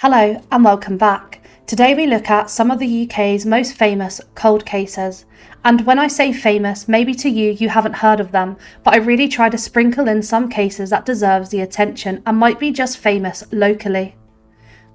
Hello and welcome back. Today we look at some of the UK's most famous cold cases. And when I say famous, maybe to you haven't heard of them, but I really try to sprinkle in some cases that deserves the attention and might be just famous locally.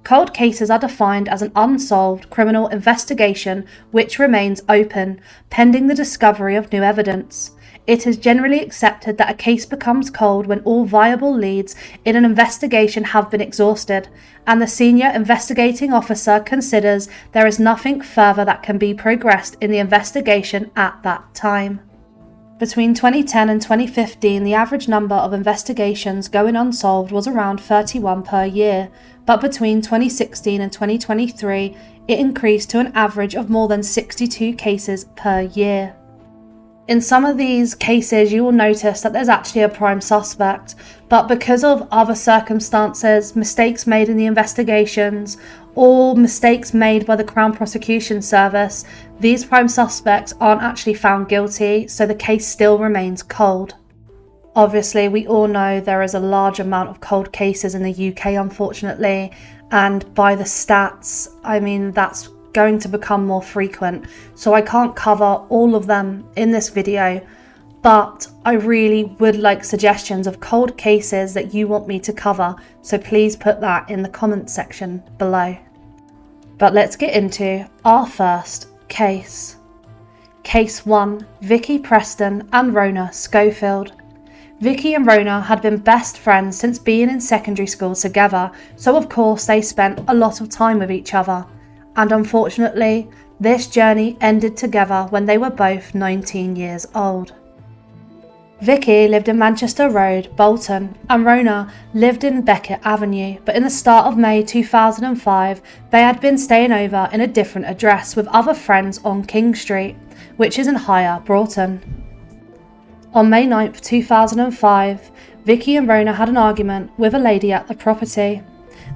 Cold cases are defined as an unsolved criminal investigation which remains open, pending the discovery of new evidence. It is generally accepted that a case becomes cold when all viable leads in an investigation have been exhausted, and the senior investigating officer considers there is nothing further that can be progressed in the investigation at that time. Between 2010 and 2015, the average number of investigations going unsolved was around 31 per year, but between 2016 and 2023, it increased to an average of more than 62 cases per year. In some of these cases, you will notice that there's actually a prime suspect, but because of other circumstances, mistakes made in the investigations, or mistakes made by the Crown Prosecution Service, these prime suspects aren't actually found guilty, so the case still remains cold. Obviously, we all know there is a large amount of cold cases in the UK, unfortunately, and by the stats, that's going to become more frequent, so I can't cover all of them in this video, but I really would like suggestions of cold cases that you want me to cover, so please put that in the comments section below. But let's get into our first case. Case 1, Vicky Preston and Rona Schofield. Vicky and Rona had been best friends since being in secondary school together, so of course they spent a lot of time with each other. And unfortunately, this journey ended together when they were both 19 years old. Vicky lived in Manchester Road, Bolton, and Rona lived in Beckett Avenue, but in the start of May 2005, they had been staying over in a different address with other friends on King Street, which is in Higher Broughton. On May 9th, 2005, Vicky and Rona had an argument with a lady at the property.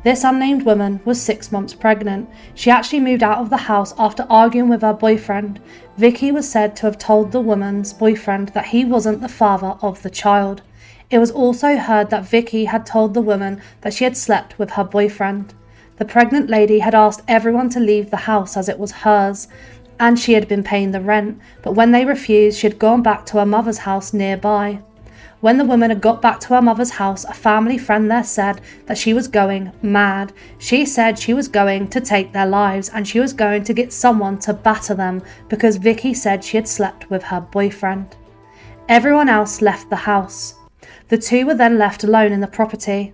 This unnamed woman was 6 months pregnant. She actually moved out of the house after arguing with her boyfriend. Vicky was said to have told the woman's boyfriend that he wasn't the father of the child. It was also heard that Vicky had told the woman that she had slept with her boyfriend. The pregnant lady had asked everyone to leave the house as it was hers, and she had been paying the rent, but when they refused, she had gone back to her mother's house nearby. When the woman had got back to her mother's house, a family friend there said that she was going mad. She said she was going to take their lives and she was going to get someone to batter them because Vicky said she had slept with her boyfriend. Everyone else left the house. The two were then left alone in the property.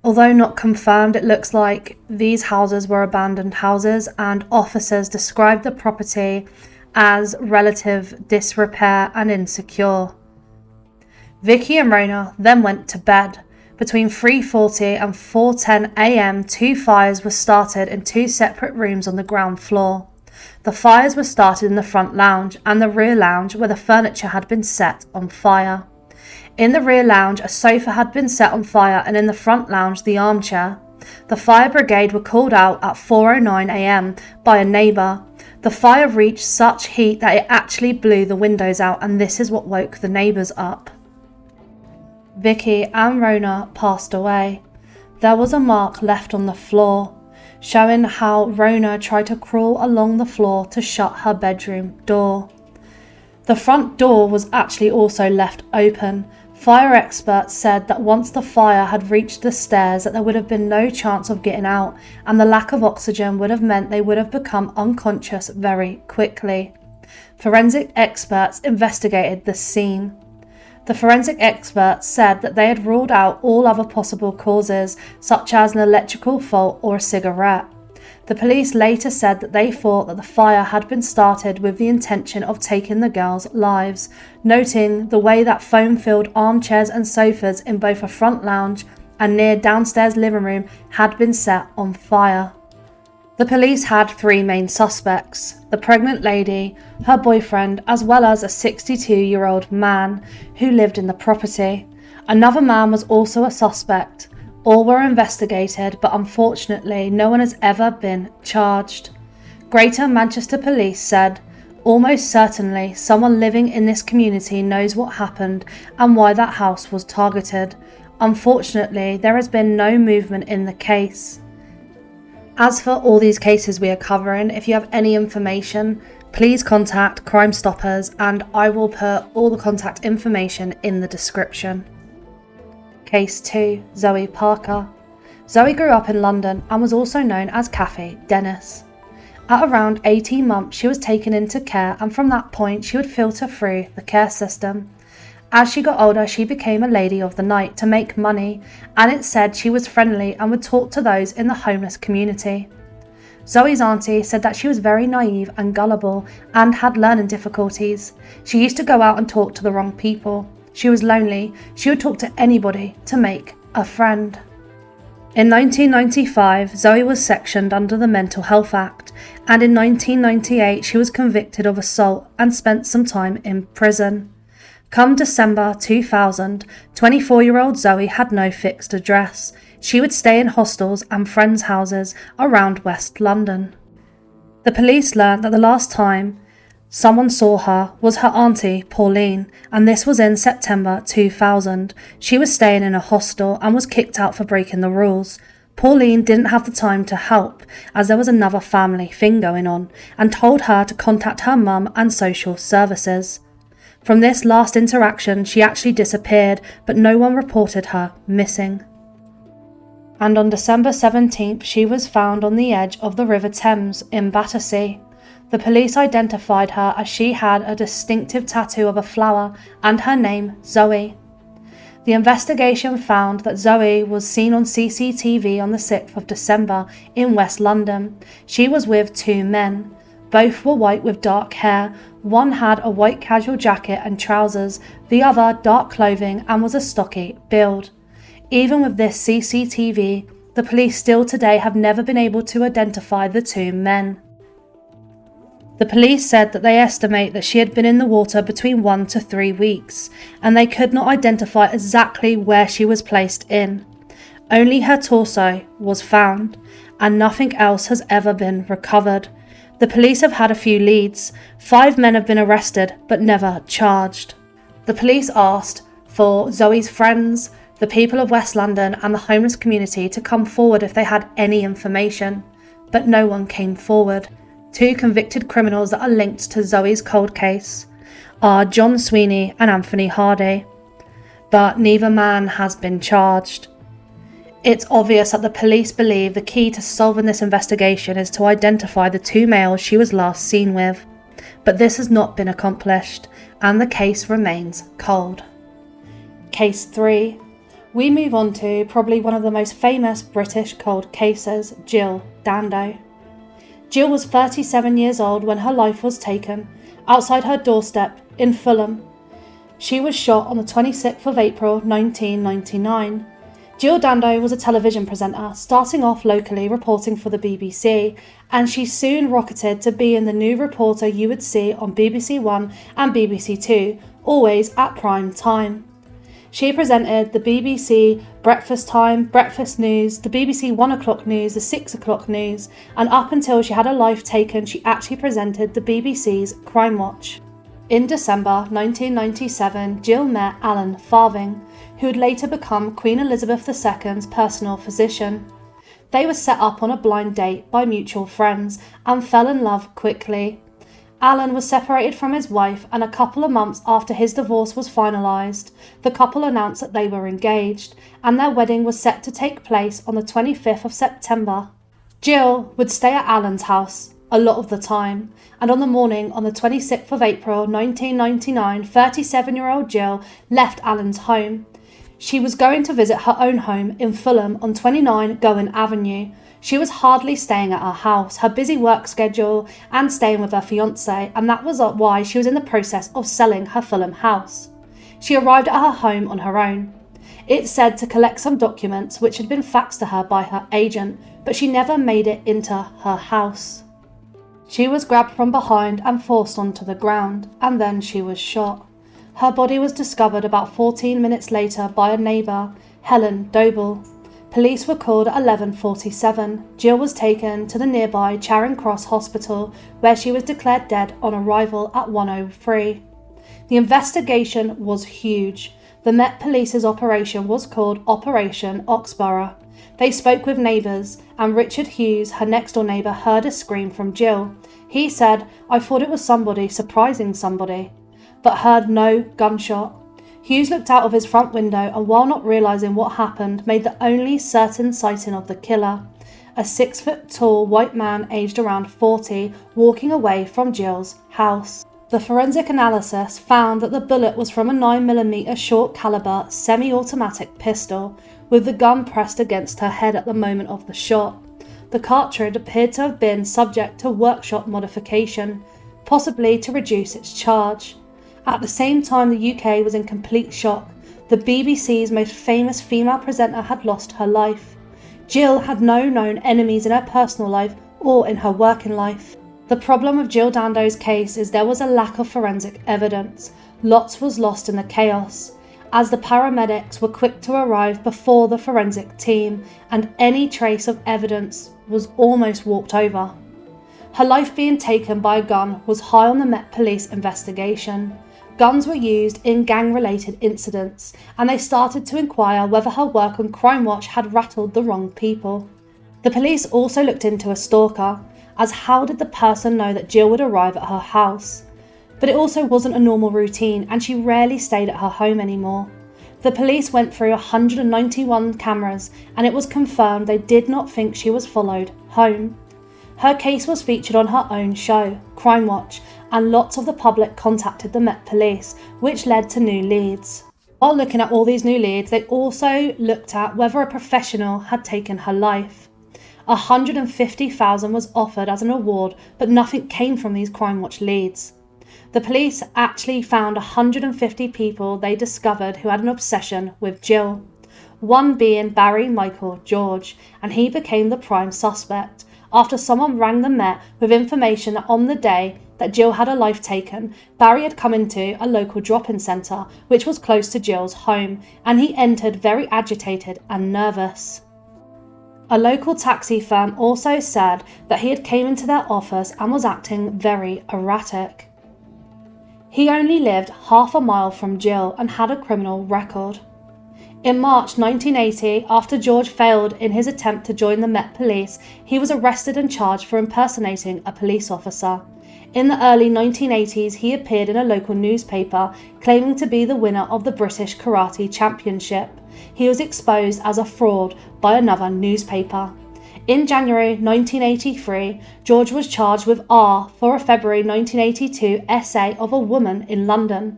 Although not confirmed, it looks like these houses were abandoned houses, and officers described the property as relative disrepair and insecure. Vicky and Rona then went to bed. Between 3:40 and 4:10 a.m, 2 fires were started in 2 separate rooms on the ground floor. The fires were started in the front lounge and the rear lounge where the furniture had been set on fire. In the rear lounge, a sofa had been set on fire, and in the front lounge, the armchair. The fire brigade were called out at 4:09 a.m. by a neighbour. The fire reached such heat that it actually blew the windows out, and this is what woke the neighbours up. Vicky and Rona passed away. There was a mark left on the floor, showing how Rona tried to crawl along the floor to shut her bedroom door. The front door was actually also left open. Fire experts said that once the fire had reached the stairs that there would have been no chance of getting out, and the lack of oxygen would have meant they would have become unconscious very quickly. Forensic experts investigated the scene. The forensic experts said that they had ruled out all other possible causes, such as an electrical fault or a cigarette. The police later said that they thought that the fire had been started with the intention of taking the girls' lives, noting the way that foam-filled armchairs and sofas in both a front lounge and near downstairs living room had been set on fire. The police had 3 main suspects: the pregnant lady, her boyfriend, as well as a 62-year-old man who lived in the property. Another man was also a suspect. All were investigated, but unfortunately no one has ever been charged. Greater Manchester Police said, "Almost certainly someone living in this community knows what happened and why that house was targeted. Unfortunately, there has been no movement in the case." As for all these cases we are covering, if you have any information, please contact Crime Stoppers and I will put all the contact information in the description. Case 2. Zoe Parker. Zoe grew up in London and was also known as Kathy Dennis. At around 18 months she was taken into care, and from that point she would filter through the care system. As she got older, she became a lady of the night to make money, and it's said she was friendly and would talk to those in the homeless community. Zoe's auntie said that she was very naive and gullible and had learning difficulties. She used to go out and talk to the wrong people. She was lonely. She would talk to anybody to make a friend. In 1995, Zoe was sectioned under the Mental Health Act, and in 1998 she was convicted of assault and spent some time in prison. Come December 2000, 24-year-old Zoe had no fixed address. She would stay in hostels and friends' houses around West London. The police learnt that the last time someone saw her was her auntie Pauline, and this was in September 2000. She was staying in a hostel and was kicked out for breaking the rules. Pauline didn't have the time to help as there was another family thing going on, and told her to contact her mum and social services. From this last interaction, she actually disappeared, but no one reported her missing. And on December 17th, she was found on the edge of the River Thames in Battersea. The police identified her as she had a distinctive tattoo of a flower and her name Zoe. The investigation found that Zoe was seen on CCTV on the 6th of December in West London. She was with two men. Both were white with dark hair. One had a white casual jacket and trousers, the other dark clothing and was a stocky build. Even with this CCTV, the police still today have never been able to identify the two men. The police said that they estimate that she had been in the water between 1 to 3 weeks, and they could not identify exactly where she was placed in. Only her torso was found, and nothing else has ever been recovered. The police have had a few leads. 5 men have been arrested, but never charged. The police asked for Zoe's friends, the people of West London and the homeless community to come forward if they had any information, but no one came forward. 2 convicted criminals that are linked to Zoe's cold case are John Sweeney and Anthony Hardy, but neither man has been charged. It's obvious that the police believe the key to solving this investigation is to identify the 2 males she was last seen with, but this has not been accomplished, and the case remains cold. Case 3. We move on to probably one of the most famous British cold cases, Jill Dando. Jill was 37 years old when her life was taken outside her doorstep in Fulham. She was shot on the 26th of April 1999. Jill Dando was a television presenter, starting off locally reporting for the BBC, and she soon rocketed to being the new reporter you would see on BBC One and BBC Two, always at prime time. She presented the BBC Breakfast Time, Breakfast News, the BBC 1 o'clock news, the 6 o'clock news, and up until she had her life taken, she actually presented the BBC's Crime Watch. In December 1997, Jill met Alan Farthing, who would later become Queen Elizabeth II's personal physician. They were set up on a blind date by mutual friends and fell in love quickly. Alan was separated from his wife, and a couple of months after his divorce was finalised, the couple announced that they were engaged, and their wedding was set to take place on the 25th of September. Jill would stay at Alan's house a lot of the time, and on the morning on the 26th of April 1999, 37-year-old Jill left Alan's home. She was going to visit her own home in Fulham on 29 Gowen Avenue. She was hardly staying at her house, her busy work schedule and staying with her fiancé, and that was why she was in the process of selling her Fulham house. She arrived at her home on her own. It said to collect some documents which had been faxed to her by her agent, but she never made it into her house. She was grabbed from behind and forced onto the ground, and then she was shot. Her body was discovered about 14 minutes later by a neighbour, Helen Doble. Police were called at 11:47. Jill was taken to the nearby Charing Cross Hospital, where she was declared dead on arrival at 1:03. The investigation was huge. The Met Police's operation was called Operation Oxborough, They spoke with neighbours, and Richard Hughes, her next-door neighbour, heard a scream from Jill. He said, "I thought it was somebody surprising somebody," but heard no gunshot. Hughes looked out of his front window and, while not realising what happened, made the only certain sighting of the killer, a 6-foot-tall white man aged around 40, walking away from Jill's house. The forensic analysis found that the bullet was from a 9mm short caliber semi-automatic pistol, with the gun pressed against her head at the moment of the shot. The cartridge appeared to have been subject to workshop modification, possibly to reduce its charge. At the same time, the UK was in complete shock. The BBC's most famous female presenter had lost her life. Jill had no known enemies in her personal life or in her working life. The problem with Jill Dando's case is there was a lack of forensic evidence. Lots was lost in the chaos, as the paramedics were quick to arrive before the forensic team, and any trace of evidence was almost walked over. Her life being taken by a gun was high on the Met Police investigation. Guns were used in gang-related incidents, and they started to inquire whether her work on Crime Watch had rattled the wrong people. The police also looked into a stalker, as how did the person know that Jill would arrive at her house? But it also wasn't a normal routine, and she rarely stayed at her home anymore. The police went through 191 cameras, and it was confirmed they did not think she was followed home. Her case was featured on her own show, Crime Watch, and lots of the public contacted the Met Police, which led to new leads. While looking at all these new leads, they also looked at whether a professional had taken her life. $150,000 was offered as an award, but nothing came from these Crime Watch leads. The police actually found 150 people they discovered who had an obsession with Jill, one being Barry Michael George, and he became the prime suspect after someone rang the Met with information that on the day that Jill had her life taken, Barry had come into a local drop-in centre which was close to Jill's home, and he entered very agitated and nervous. A local taxi firm also said that he had came into their office and was acting very erratic. He only lived half a mile from Jill and had a criminal record. In March 1980, after George failed in his attempt to join the Met Police, he was arrested and charged for impersonating a police officer. In the early 1980s, he appeared in a local newspaper claiming to be the winner of the British Karate Championship. He was exposed as a fraud by another newspaper. In January 1983, George was charged with R for a February 1982 essay of a woman in London.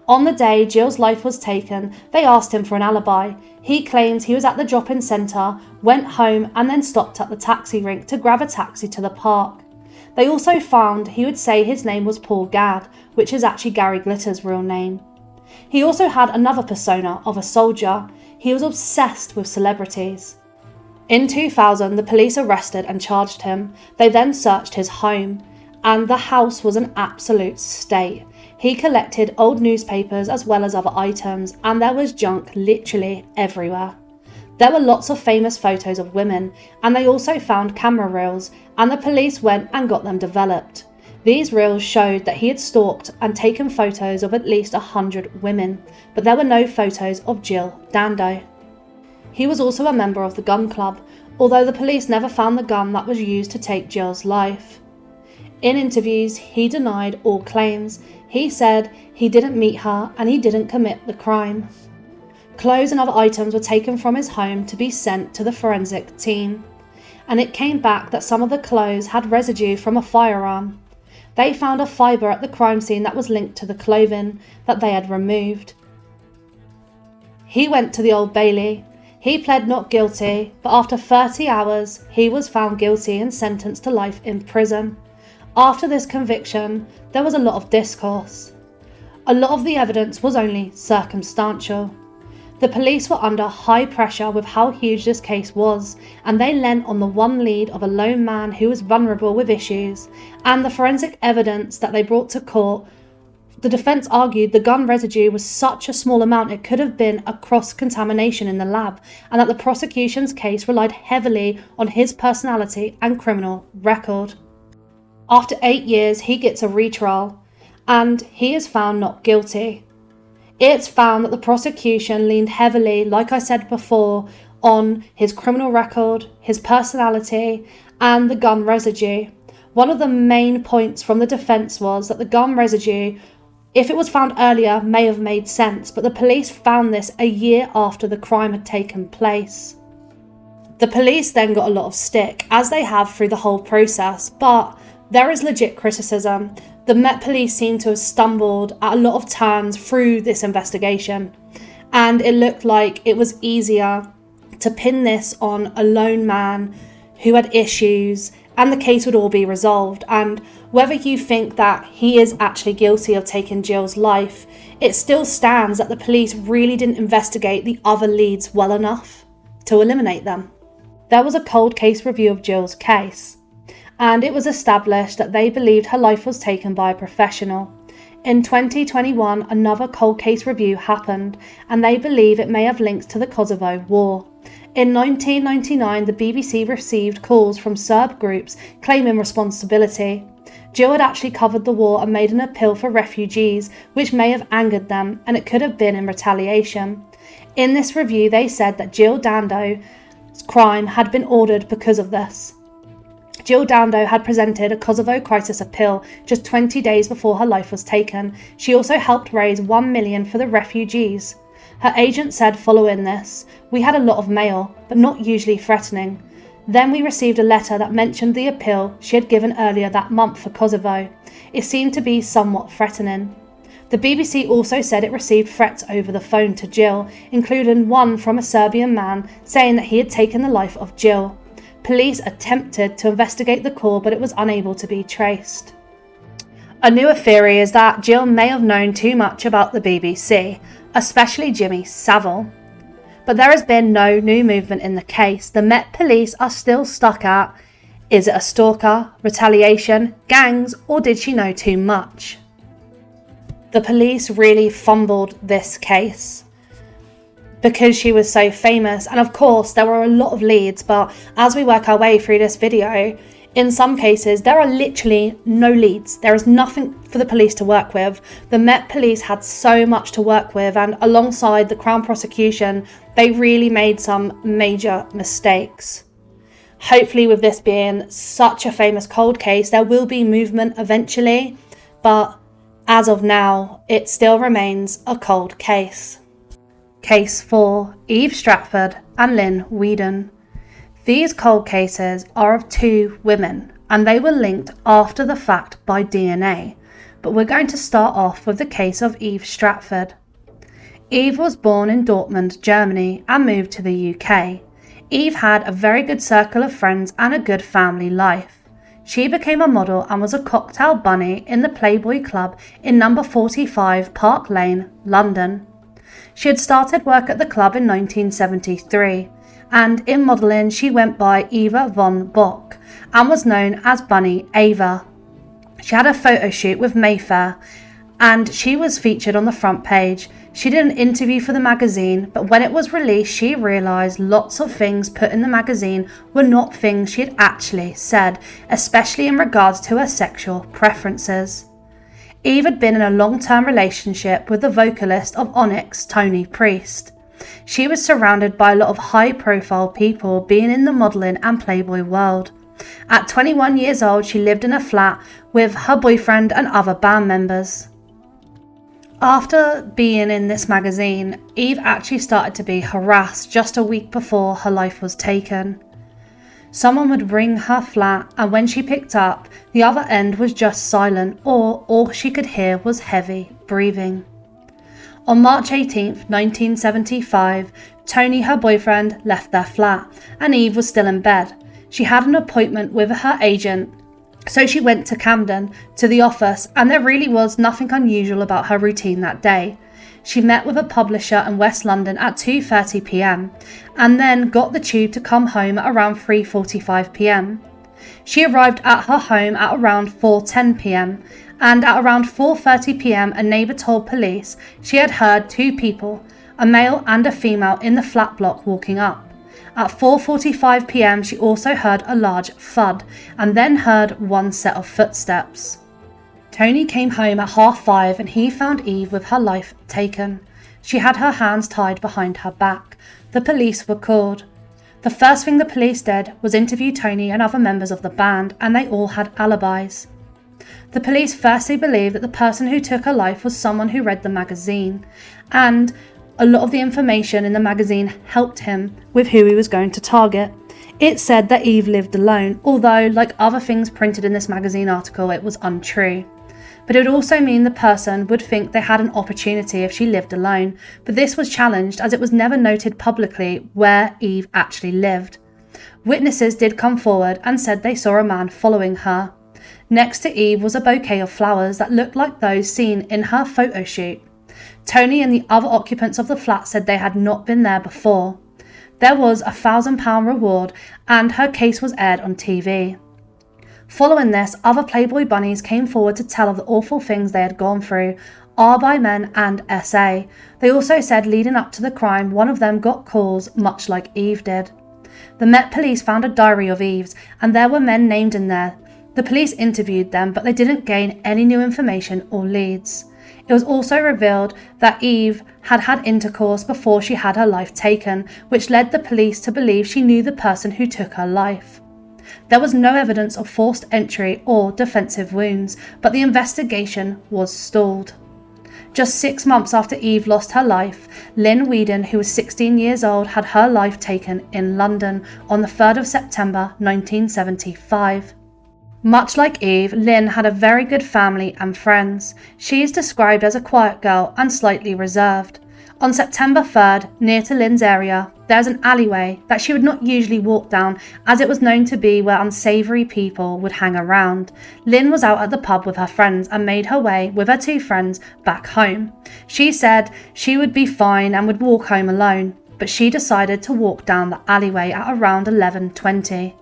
On the day Jill's life was taken, they asked him for an alibi. He claimed he was at the drop-in centre, went home and then stopped at the taxi rank to grab a taxi to the park. They also found he would say his name was Paul Gadd, which is actually Gary Glitter's real name. He also had another persona of a soldier. He was obsessed with celebrities. In 2000, the police arrested and charged him. They then searched his home, and the house was an absolute state. He collected old newspapers as well as other items, and there was junk literally everywhere. There were lots of famous photos of women, and they also found camera reels, and the police went and got them developed. These reels showed that he had stalked and taken photos of at least 100 women, but there were no photos of Jill Dando. He was also a member of the gun club, although the police never found the gun that was used to take Jill's life. In interviews, he denied all claims. He said he didn't meet her and he didn't commit the crime. Clothes and other items were taken from his home to be sent to the forensic team, and it came back that some of the clothes had residue from a firearm. They found a fibre at the crime scene that was linked to the clothing that they had removed. He went to the Old Bailey. He pled not guilty, but after 30 hours, he was found guilty and sentenced to life in prison. After this conviction, there was a lot of discourse. A lot of the evidence was only circumstantial. The police were under high pressure with how huge this case was, and they leant on the one lead of a lone man who was vulnerable with issues, and the forensic evidence that they brought to court. The defence argued the gun residue was such a small amount it could have been a cross-contamination in the lab, and that the prosecution's case relied heavily on his personality and criminal record. After 8 years, he gets a retrial, and he is found not guilty. It's found that the prosecution leaned heavily, like I said before, on his criminal record, his personality, and the gun residue. One of the main points from the defence was that the gun residue, if it was found earlier, may have made sense, but the police found this a year after the crime had taken place. The police then got a lot of stick, as they have through the whole process, but there is legit criticism. The Met Police seem to have stumbled at a lot of times through this investigation, and it looked like it was easier to pin this on a lone man who had issues and the case would all be resolved. And whether you think that he is actually guilty of taking Jill's life, it still stands that the police really didn't investigate the other leads well enough to eliminate them. There was a cold case review of Jill's case, and it was established that they believed her life was taken by a professional. In 2021, another cold case review happened, and they believe it may have links to the Kosovo War. In 1999, the BBC received calls from Serb groups claiming responsibility. Jill had actually covered the war and made an appeal for refugees, which may have angered them, and it could have been in retaliation. In this review, they said that Jill Dando's crime had been ordered because of this. Jill Dando had presented a Kosovo crisis appeal just 20 days before her life was taken. She also helped raise $1 million for the refugees. Her agent said following this, "We had a lot of mail, but not usually threatening. Then we received a letter that mentioned the appeal she had given earlier that month for Kosovo. It seemed to be somewhat threatening." The BBC also said it received threats over the phone to Jill, including one from a Serbian man saying that he had taken the life of Jill. Police attempted to investigate the call, but it was unable to be traced. A newer theory is that Jill may have known too much about the BBC, especially Jimmy Savile. But there has been no new movement in the case. The Met Police are still stuck at, is it a stalker, retaliation, gangs, or did she know too much? The police really fumbled this case because she was so famous, and of course there were a lot of leads, but as we work our way through this video, in some cases there are literally no leads. There is nothing for the police to work with. The Met Police had so much to work with, and alongside the Crown prosecution, they really made some major mistakes. Hopefully, with this being such a famous cold case, there will be movement eventually, but as of now, it still remains a cold case. Case 4, Eve Stratford and Lynn Whedon. These cold cases are of two women, and they were linked after the fact by DNA, but we're going to start off with the case of Eve Stratford. Eve was born in Dortmund, Germany, and moved to the UK. Eve had a very good circle of friends and a good family life. She became a model and was a cocktail bunny in the Playboy Club in number 45 Park Lane, London. She had started work at the club in 1973, and in modelling she went by Eva von Bock and was known as Bunny Ava. She had a photo shoot with Mayfair, and she was featured on the front page. She did an interview for the magazine, but when it was released she realised lots of things put in the magazine were not things she had actually said, especially in regards to her sexual preferences. Eve had been in a long-term relationship with the vocalist of Onyx, Tony Priest. She was surrounded by a lot of high-profile people being in the modelling and Playboy world. At 21 years old, she lived in a flat with her boyfriend and other band members. After being in this magazine, Eve actually started to be harassed just a week before her life was taken. Someone would ring her flat, and when she picked up, the other end was just silent, or all she could hear was heavy breathing. On March 18, 1975, Tony, her boyfriend, left their flat, and Eve was still in bed. She had an appointment with her agent, so she went to Camden, to the office, and there really was nothing unusual about her routine that day. She met with a publisher in West London at 2:30 p.m. and then got the tube to come home at around 3:45 p.m. She arrived at her home at around 4:10 p.m. and at around 4:30 p.m. a neighbour told police she had heard two people, a male and a female, in the flat block walking up. At 4:45 p.m. she also heard a large thud and then heard one set of footsteps. Tony came home at 5:30 and he found Eve with her life taken. She had her hands tied behind her back. The police were called. The first thing the police did was interview Tony and other members of the band, and they all had alibis. The police firstly believed that the person who took her life was someone who read the magazine, and a lot of the information in the magazine helped him with who he was going to target. It said that Eve lived alone, although, like other things printed in this magazine article, it was untrue. But it would also mean the person would think they had an opportunity if she lived alone, but this was challenged as it was never noted publicly where Eve actually lived. Witnesses did come forward and said they saw a man following her. Next to Eve was a bouquet of flowers that looked like those seen in her photo shoot. Tony and the other occupants of the flat said they had not been there before. There was a £1,000 reward and her case was aired on TV. Following this, other Playboy bunnies came forward to tell of the awful things they had gone through, R by Men and SA. They also said leading up to the crime, one of them got calls much like Eve did. The Met Police found a diary of Eve's and there were men named in there. The police interviewed them, but they didn't gain any new information or leads. It was also revealed that Eve had had intercourse before she had her life taken, which led the police to believe she knew the person who took her life. There was no evidence of forced entry or defensive wounds, but the investigation was stalled. Just 6 months after Eve lost her life, Lynn Whedon, who was 16 years old, had her life taken in London on the 3rd of September 1975. Much like Eve, Lynn had a very good family and friends. She is described as a quiet girl and slightly reserved. On September 3rd, near to Lynn's area, there's an alleyway that she would not usually walk down, as it was known to be where unsavoury people would hang around. Lynn was out at the pub with her friends and made her way with her 2 friends back home. She said she would be fine and would walk home alone, but she decided to walk down the alleyway at around 11:20.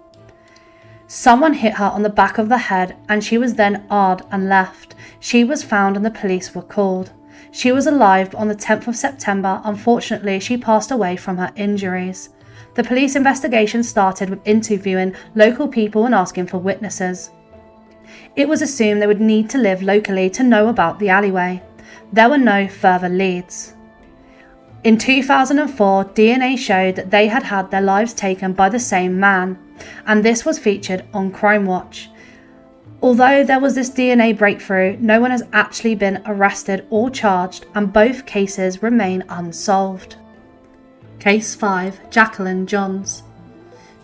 Someone hit her on the back of the head and she was then AR'd and left. She was found and the police were called. She was alive, but on the 10th of September, unfortunately, she passed away from her injuries. The police investigation started with interviewing local people and asking for witnesses. It was assumed they would need to live locally to know about the alleyway. There were no further leads. In 2004, DNA showed that they had had their lives taken by the same man, and this was featured on Crime Watch. Although there was this DNA breakthrough, no one has actually been arrested or charged, and both cases remain unsolved. Case 5. Jacqueline Johns.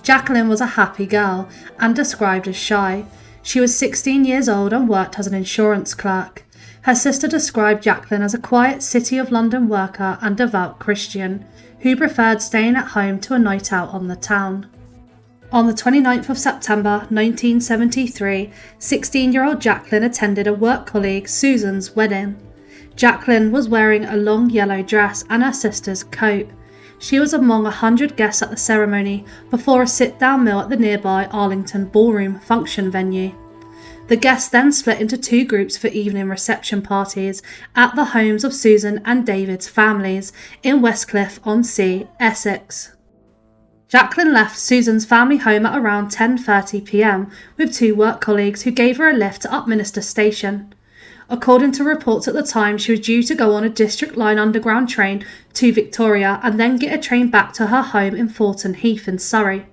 Jacqueline was a happy girl and described as shy. She was 16 years old and worked as an insurance clerk. Her sister described Jacqueline as a quiet City of London worker and devout Christian, who preferred staying at home to a night out on the town. On the 29th of September 1973, 16-year-old Jacqueline attended a work colleague Susan's wedding. Jacqueline was wearing a long yellow dress and her sister's coat. She was among 100 guests at the ceremony before a sit-down meal at the nearby Arlington Ballroom function venue. The guests then split into 2 groups for evening reception parties at the homes of Susan and David's families in Westcliff-on-Sea, Essex. Jacqueline left Susan's family home at around 10:30 p.m. with 2 work colleagues who gave her a lift to Upminster Station. According to reports at the time, she was due to go on a District Line underground train to Victoria and then get a train back to her home in Thornton Heath in Surrey.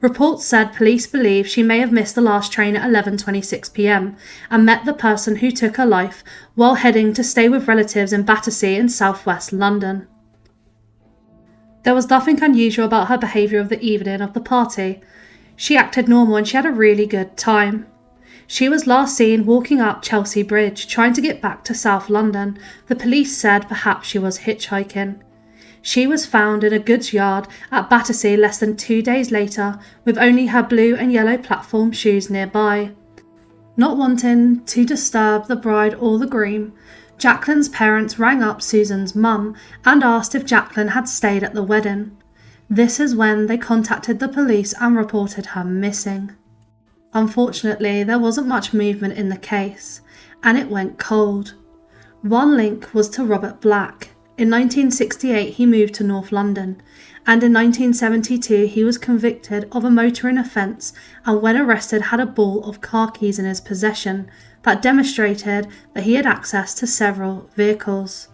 Reports said police believe she may have missed the last train at 11:26 p.m. and met the person who took her life while heading to stay with relatives in Battersea in southwest London. There was nothing unusual about her behaviour of the evening of the party. She acted normal and she had a really good time. She was last seen walking up Chelsea Bridge, trying to get back to South London. The police said perhaps she was hitchhiking. She was found in a goods yard at Battersea less than 2 days later, with only her blue and yellow platform shoes nearby. Not wanting to disturb the bride or the groom, Jacqueline's parents rang up Susan's mum and asked if Jacqueline had stayed at the wedding. This is when they contacted the police and reported her missing. Unfortunately, there wasn't much movement in the case, and it went cold. One link was to Robert Black. In 1968, he moved to North London, and in 1972, he was convicted of a motoring offence and when arrested had a ball of car keys in his possession that demonstrated that he had access to several vehicles.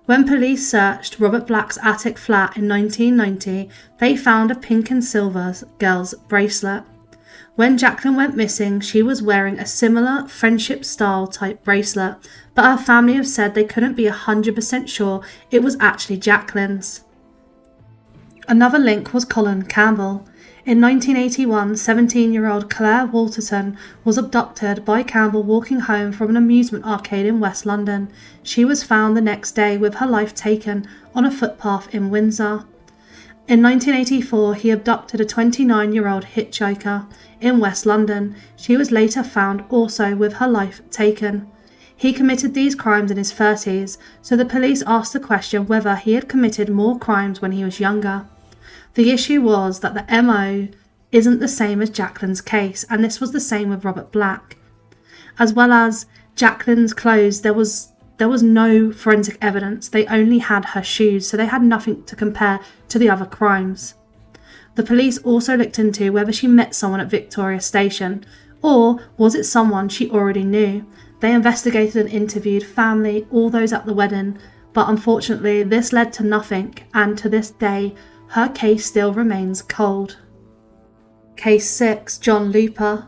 When police searched Robert Black's attic flat in 1990, they found a pink and silver girl's bracelet. When Jacqueline went missing, she was wearing a similar friendship-style type bracelet, but her family have said they couldn't be 100% sure it was actually Jacqueline's. Another link was Colin Campbell. In 1981, 17-year-old Claire Walterton was abducted by Campbell walking home from an amusement arcade in West London. She was found the next day with her life taken on a footpath in Windsor. In 1984, he abducted a 29-year-old hitchhiker in West London. She was later found also with her life taken. He committed these crimes in his 30s, so the police asked the question whether he had committed more crimes when he was younger. The issue was that the MO isn't the same as Jacqueline's case, and this was the same with Robert Black. As well as Jacqueline's clothes, there was no forensic evidence. They only had her shoes, so they had nothing to compare to the other crimes. The police also looked into whether she met someone at Victoria Station, or was it someone she already knew. They investigated and interviewed family, all those at the wedding, but unfortunately this led to nothing, and to this day, her case still remains cold. Case 6. John Looper.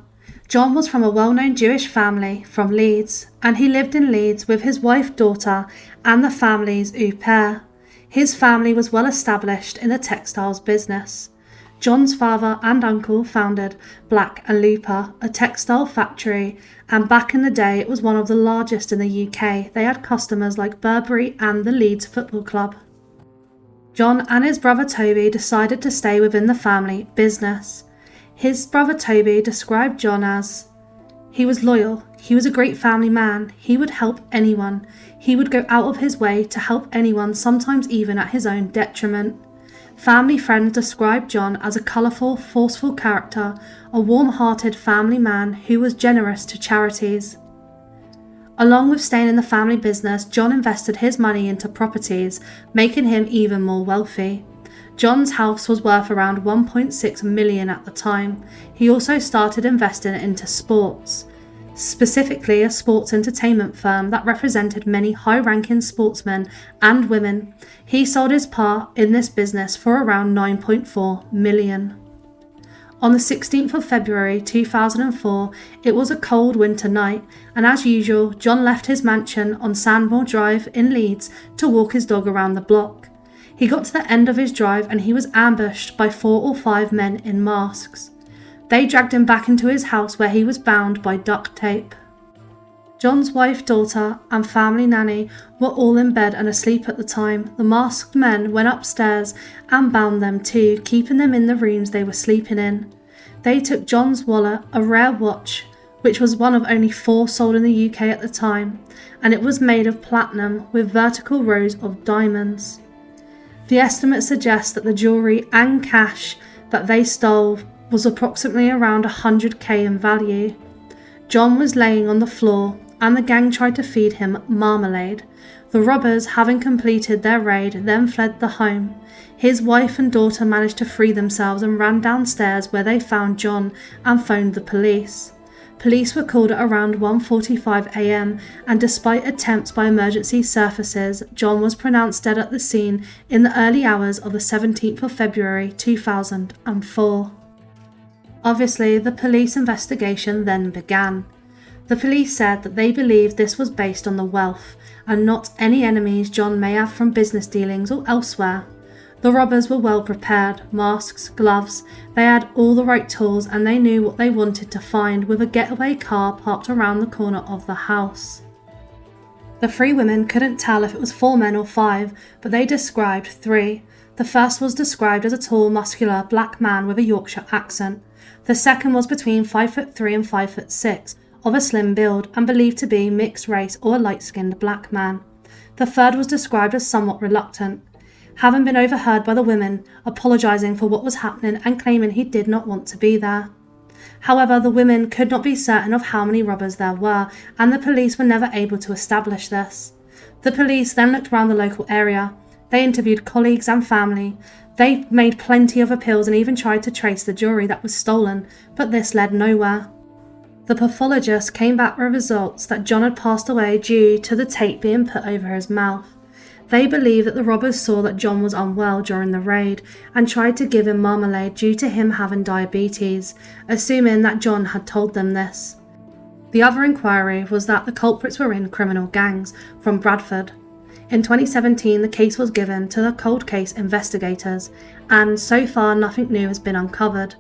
John was from a well-known Jewish family from Leeds, and he lived in Leeds with his wife, daughter, and the family's au pair. His family was well established in the textiles business. John's father and uncle founded Black & Looper, a textile factory, and back in the day it was one of the largest in the UK. They had customers like Burberry and the Leeds Football Club. John and his brother Toby decided to stay within the family business. His brother Toby described John as, "He was loyal, he was a great family man, he would help anyone, he would go out of his way to help anyone, sometimes even at his own detriment." Family friends described John as a colourful, forceful character, a warm-hearted family man who was generous to charities. Along with staying in the family business, John invested his money into properties, making him even more wealthy. John's house was worth around 1.6 million at the time. He also started investing into sports, specifically a sports entertainment firm that represented many high-ranking sportsmen and women. He sold his part in this business for around 9.4 million. On the 16th of February 2004, it was a cold winter night, and as usual, John left his mansion on Sandmoor Drive in Leeds to walk his dog around the block. He got to the end of his drive and he was ambushed by 4 or 5 men in masks. They dragged him back into his house where he was bound by duct tape. John's wife, daughter, and family nanny were all in bed and asleep at the time. The masked men went upstairs and bound them too, keeping them in the rooms they were sleeping in. They took John's wallet, a rare watch, which was one of only 4 sold in the UK at the time, and it was made of platinum with vertical rows of diamonds. The estimate suggests that the jewellery and cash that they stole was approximately around 100k in value. John was laying on the floor, and the gang tried to feed him marmalade. The robbers, having completed their raid, then fled the home. His wife and daughter managed to free themselves and ran downstairs where they found John and phoned the police. Police were called at around 1:45 a.m, and despite attempts by emergency services, John was pronounced dead at the scene in the early hours of the 17th of February 2004. Obviously, the police investigation then began. The police said that they believed this was based on the wealth and not any enemies John may have from business dealings or elsewhere. The robbers were well prepared, masks, gloves, they had all the right tools and they knew what they wanted to find with a getaway car parked around the corner of the house. The 3 women couldn't tell if it was 4 men or 5, but they described 3. The first was described as a tall, muscular black man with a Yorkshire accent. The second was between 5'3" and 5'6", of a slim build and believed to be mixed race or a light-skinned black man. The third was described as somewhat reluctant, having been overheard by the women, apologising for what was happening and claiming he did not want to be there. However, the women could not be certain of how many robbers there were, and the police were never able to establish this. The police then looked around the local area. They interviewed colleagues and family. They made plenty of appeals and even tried to trace the jewellery that was stolen, but this led nowhere. The pathologist came back with results that John had passed away due to the tape being put over his mouth. They believe that the robbers saw that John was unwell during the raid and tried to give him marmalade due to him having diabetes, assuming that John had told them this. The other inquiry was that the culprits were in criminal gangs from Bradford. In 2017, the case was given to the cold case investigators, and so far nothing new has been uncovered.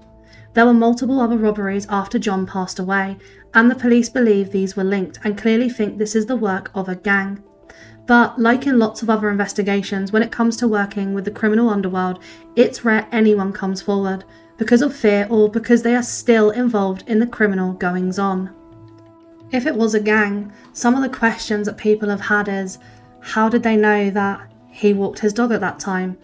There were multiple other robberies after John passed away, and the police believe these were linked and clearly think this is the work of a gang. But like in lots of other investigations, when it comes to working with the criminal underworld, it's rare anyone comes forward because of fear or because they are still involved in the criminal goings-on. If it was a gang, some of the questions that people have had is, how did they know that he walked his dog at that time?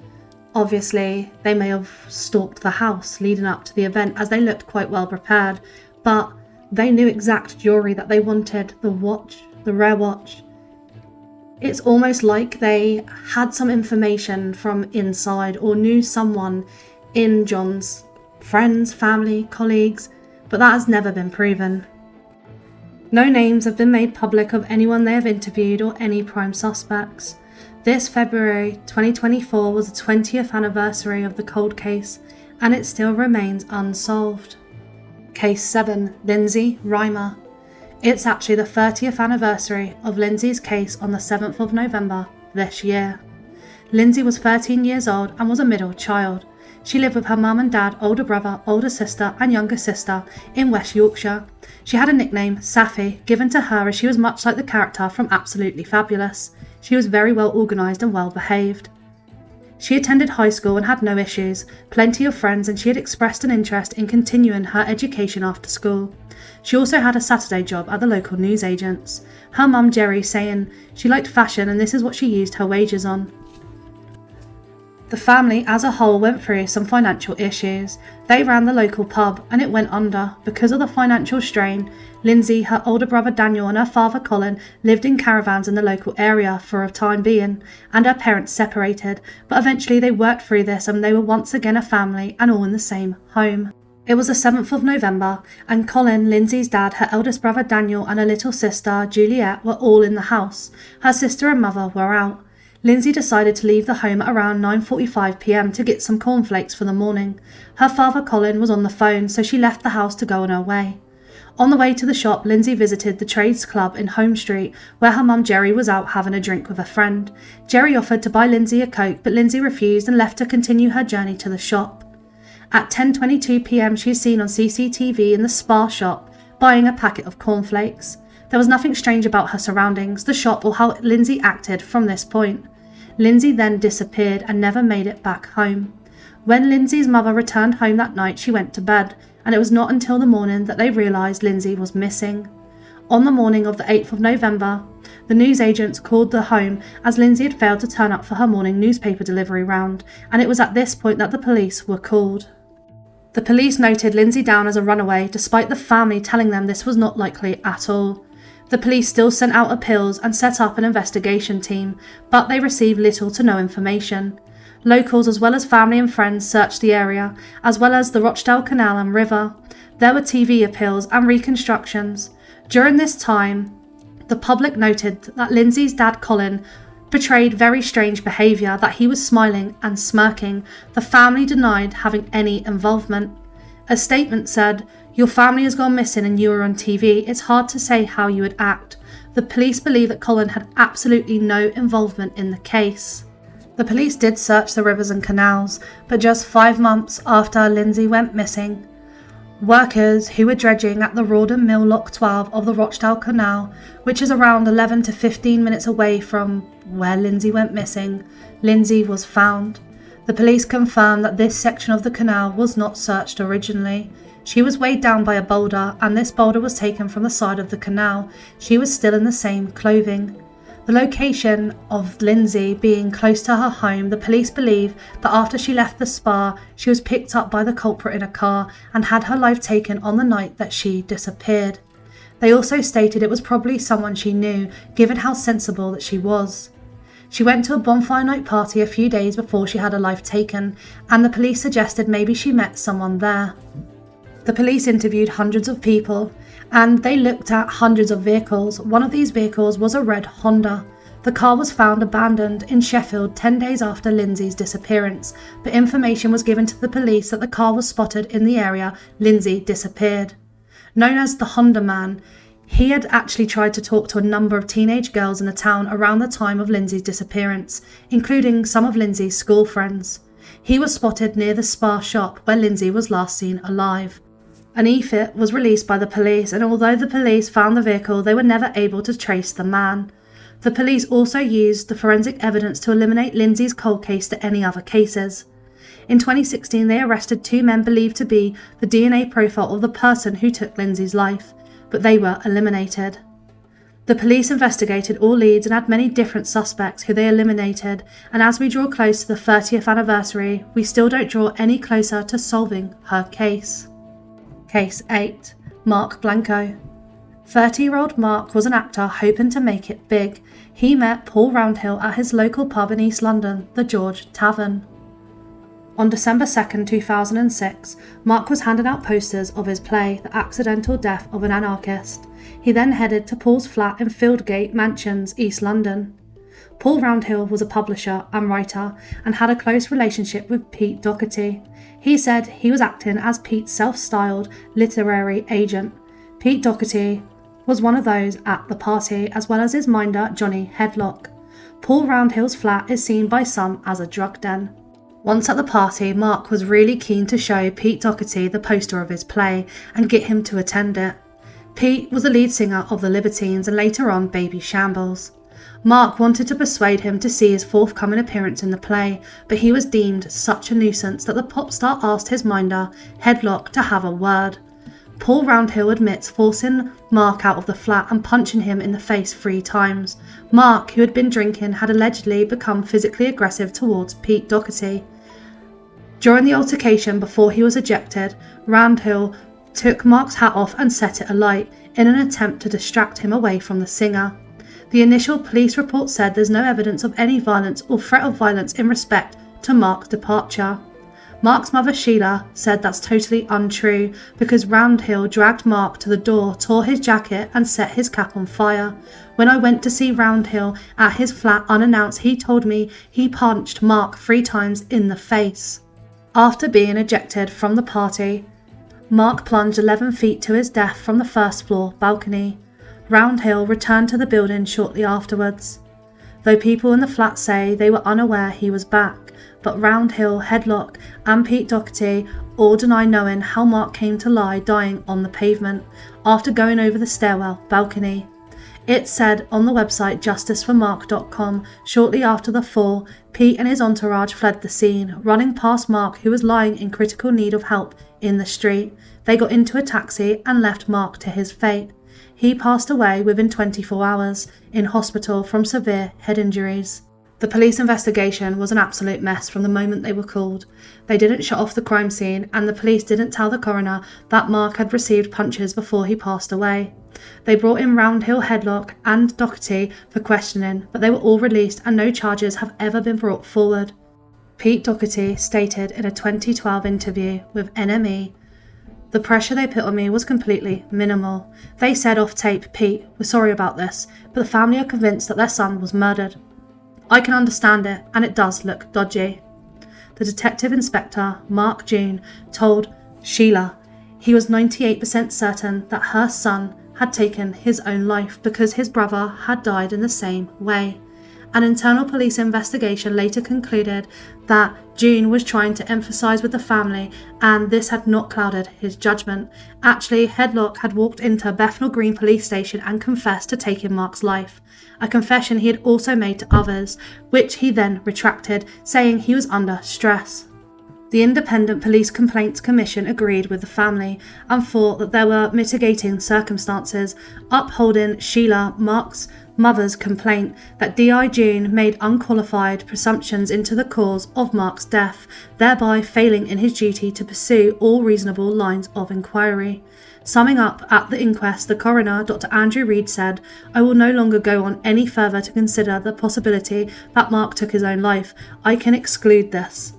Obviously, they may have stalked the house leading up to the event as they looked quite well prepared, but they knew exact jewellery that they wanted, the watch, the rare watch. It's almost like they had some information from inside or knew someone in John's friends, family, colleagues, but that has never been proven. No names have been made public of anyone they have interviewed or any prime suspects. This February 2024 was the 20th anniversary of the cold case, and it still remains unsolved. Case 7, Lindsay Reimer. It's actually the 30th anniversary of Lindsay's case on the 7th of November this year. Lindsay was 13 years old and was a middle child. She lived with her mum and dad, older brother, older sister and younger sister in West Yorkshire. She had a nickname, Safi, given to her as she was much like the character from Absolutely Fabulous. She was very well organised and well behaved. She attended high school and had no issues, plenty of friends, and she had expressed an interest in continuing her education after school. She also had a Saturday job at the local newsagents. Her mum Jerry saying she liked fashion and this is what she used her wages on. The family as a whole went through some financial issues. They ran the local pub and it went under. Because of the financial strain, Lindsay, her older brother Daniel and her father Colin lived in caravans in the local area for a time being, and her parents separated, but eventually they worked through this and they were once again a family and all in the same home. It was the 7th of November and Colin, Lindsay's dad, her eldest brother Daniel and her little sister Juliet were all in the house. Her sister and mother were out. Lindsay decided to leave the home at around 9:45 p.m. to get some cornflakes for the morning. Her father Colin was on the phone, so she left the house to go on her way. On the way to the shop, Lindsay visited the Trades Club in Home Street, where her mum Jerry was out having a drink with a friend. Jerry offered to buy Lindsay a Coke, but Lindsay refused and left to continue her journey to the shop. At 10:22 p.m. she is seen on CCTV in the Spa shop, buying a packet of cornflakes. There was nothing strange about her surroundings, the shop, or how Lindsay acted from this point. Lindsay then disappeared and never made it back home. When Lindsay's mother returned home that night, she went to bed, and it was not until the morning that they realised Lindsay was missing. On the morning of the 8th of November, the newsagents called the home as Lindsay had failed to turn up for her morning newspaper delivery round, and it was at this point that the police were called. The police noted Lindsay down as a runaway, despite the family telling them this was not likely at all. The police still sent out appeals and set up an investigation team, but they received little to no information. Locals as well as family and friends searched the area, as well as the Rochdale Canal and River. There were TV appeals and reconstructions. During this time, the public noted that Lindsay's dad Colin portrayed very strange behaviour, that he was smiling and smirking. The family denied having any involvement. A statement said, "Your family has gone missing and you were on TV. It's hard to say how you would act." The police believe that Colin had absolutely no involvement in the case. The police did search the rivers and canals, but just 5 months after Lindsay went missing, workers who were dredging at the Rawdon Mill Lock 12 of the Rochdale Canal, which is around 11 to 15 minutes away from where Lindsay went missing, Lindsay was found. The police confirmed that this section of the canal was not searched originally. She was weighed down by a boulder, and this boulder was taken from the side of the canal. She was still in the same clothing. The location of Lindsay being close to her home, the police believe that after she left the spa, she was picked up by the culprit in a car and had her life taken on the night that she disappeared. They also stated it was probably someone she knew, given how sensible that she was. She went to a bonfire night party a few days before she had her life taken, and the police suggested maybe she met someone there. The police interviewed hundreds of people, and they looked at hundreds of vehicles. One of these vehicles was a red Honda. The car was found abandoned in Sheffield 10 days after Lindsay's disappearance, but information was given to the police that the car was spotted in the area Lindsay disappeared. Known as the Honda Man, he had actually tried to talk to a number of teenage girls in the town around the time of Lindsay's disappearance, including some of Lindsay's school friends. He was spotted near the Spa shop where Lindsay was last seen alive. An e-fit was released by the police, and although the police found the vehicle, they were never able to trace the man. The police also used the forensic evidence to eliminate Lindsay's cold case to any other cases. In 2016, they arrested 2 men believed to be the DNA profile of the person who took Lindsay's life, but they were eliminated. The police investigated all leads and had many different suspects who they eliminated, and as we draw close to the 30th anniversary, we still don't draw any closer to solving her case. Case 8. Mark Blanco. 30-year-old Mark was an actor hoping to make it big. He met Paul Roundhill at his local pub in East London, the George Tavern. On December 2, 2006, Mark was handing out posters of his play, The Accidental Death of an Anarchist. He then headed to Paul's flat in Fieldgate Mansions, East London. Paul Roundhill was a publisher and writer and had a close relationship with Pete Doherty. He said he was acting as Pete's self-styled literary agent. Pete Doherty was one of those at the party, as well as his minder Johnny Headlock. Paul Roundhill's flat is seen by some as a drug den. Once at the party, Mark was really keen to show Pete Doherty the poster of his play and get him to attend it. Pete was the lead singer of the Libertines and later on Baby Shambles. Mark wanted to persuade him to see his forthcoming appearance in the play, but he was deemed such a nuisance that the pop star asked his minder, Headlock, to have a word. Paul Roundhill admits forcing Mark out of the flat and punching him in the face 3 times. Mark, who had been drinking, had allegedly become physically aggressive towards Pete Doherty. During the altercation before he was ejected, Roundhill took Mark's hat off and set it alight in an attempt to distract him away from the singer. The initial police report said there's no evidence of any violence or threat of violence in respect to Mark's departure. Mark's mother Sheila said that's totally untrue because Roundhill dragged Mark to the door, tore his jacket and set his cap on fire. When I went to see Roundhill at his flat unannounced, he told me he punched Mark 3 times in the face. After being ejected from the party, Mark plunged 11 feet to his death from the first floor balcony. Roundhill returned to the building shortly afterwards. Though people in the flat say they were unaware he was back, but Roundhill, Headlock and Pete Doherty all deny knowing how Mark came to lie dying on the pavement after going over the stairwell balcony. It said on the website justiceformark.com shortly after the fall, Pete and his entourage fled the scene, running past Mark, who was lying in critical need of help in the street. They got into a taxi and left Mark to his fate. He passed away within 24 hours in hospital from severe head injuries. The police investigation was an absolute mess from the moment they were called. They didn't shut off the crime scene, and the police didn't tell the coroner that Mark had received punches before he passed away. They brought in Roundhill, Headlock and Doherty for questioning, but they were all released and no charges have ever been brought forward. Pete Doherty stated in a 2012 interview with NME, "The pressure they put on me was completely minimal. They said off tape, 'Pete, we're sorry about this,' but the family are convinced that their son was murdered. I can understand it, and it does look dodgy." The detective inspector, Mark June, told Sheila he was 98% certain that her son had taken his own life because his brother had died in the same way. An internal police investigation later concluded that June was trying to emphasise with the family, and this had not clouded his judgment. Actually, Headlock had walked into Bethnal Green police station and confessed to taking Mark's life, a confession he had also made to others, which he then retracted, saying he was under stress. The Independent Police Complaints Commission agreed with the family and thought that there were mitigating circumstances, upholding Sheila, Mark's mother's complaint that DI June made unqualified presumptions into the cause of Mark's death, thereby failing in his duty to pursue all reasonable lines of inquiry. Summing up at the inquest, the coroner, Dr. Andrew Reed, said, "I will no longer go on any further to consider the possibility that Mark took his own life. I can exclude this."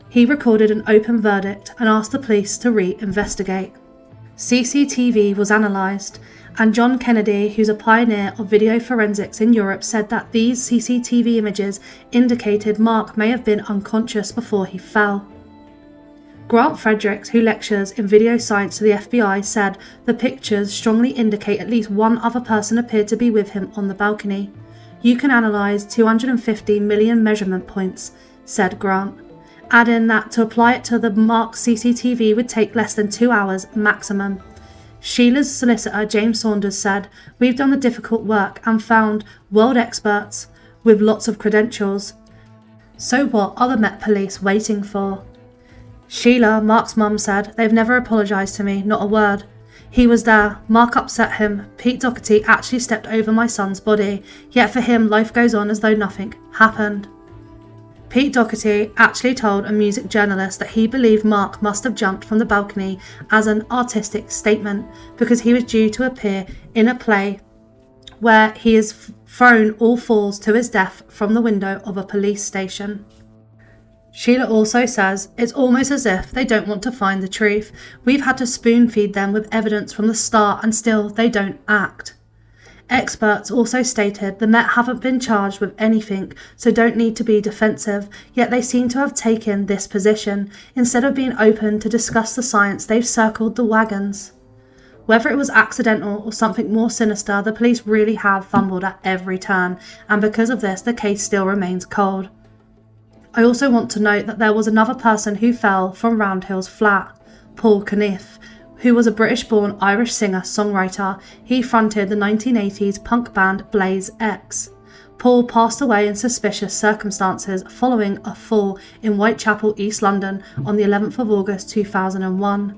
He recorded an open verdict and asked the police to re-investigate. CCTV was analysed And John Kennedy, who's a pioneer of video forensics in Europe, said that these CCTV images indicated Mark may have been unconscious before he fell. Grant Fredericks, who lectures in video science to the FBI, said the pictures strongly indicate at least one other person appeared to be with him on the balcony. You can analyse 250 million measurement points, said Grant, adding that to apply it to the Mark CCTV would take less than 2 hours maximum. Sheila's solicitor, James Saunders, said, "We've done the difficult work and found world experts with lots of credentials. So what are the Met Police waiting for?" Sheila, Mark's mum, said, "They've never apologised to me, not a word. He was there. Mark upset him. Pete Doherty actually stepped over my son's body, yet for him life goes on as though nothing happened." Pete Doherty actually told a music journalist that he believed Mark must have jumped from the balcony as an artistic statement because he was due to appear in a play where he is thrown all fours to his death from the window of a police station. Sheila also says, "It's almost as if they don't want to find the truth. We've had to spoon feed them with evidence from the start and still they don't act." Experts also stated the Met haven't been charged with anything, so don't need to be defensive, yet they seem to have taken this position. Instead of being open to discuss the science, they've circled the wagons. Whether it was accidental or something more sinister, the police really have fumbled at every turn, and because of this, the case still remains cold. I also want to note that there was another person who fell from Round Hill's flat, Paul Caniff, who was a British-born Irish singer-songwriter. He fronted the 1980s punk band Blaze X. Paul passed away in suspicious circumstances following a fall in Whitechapel, East London on the 11th of August 2001.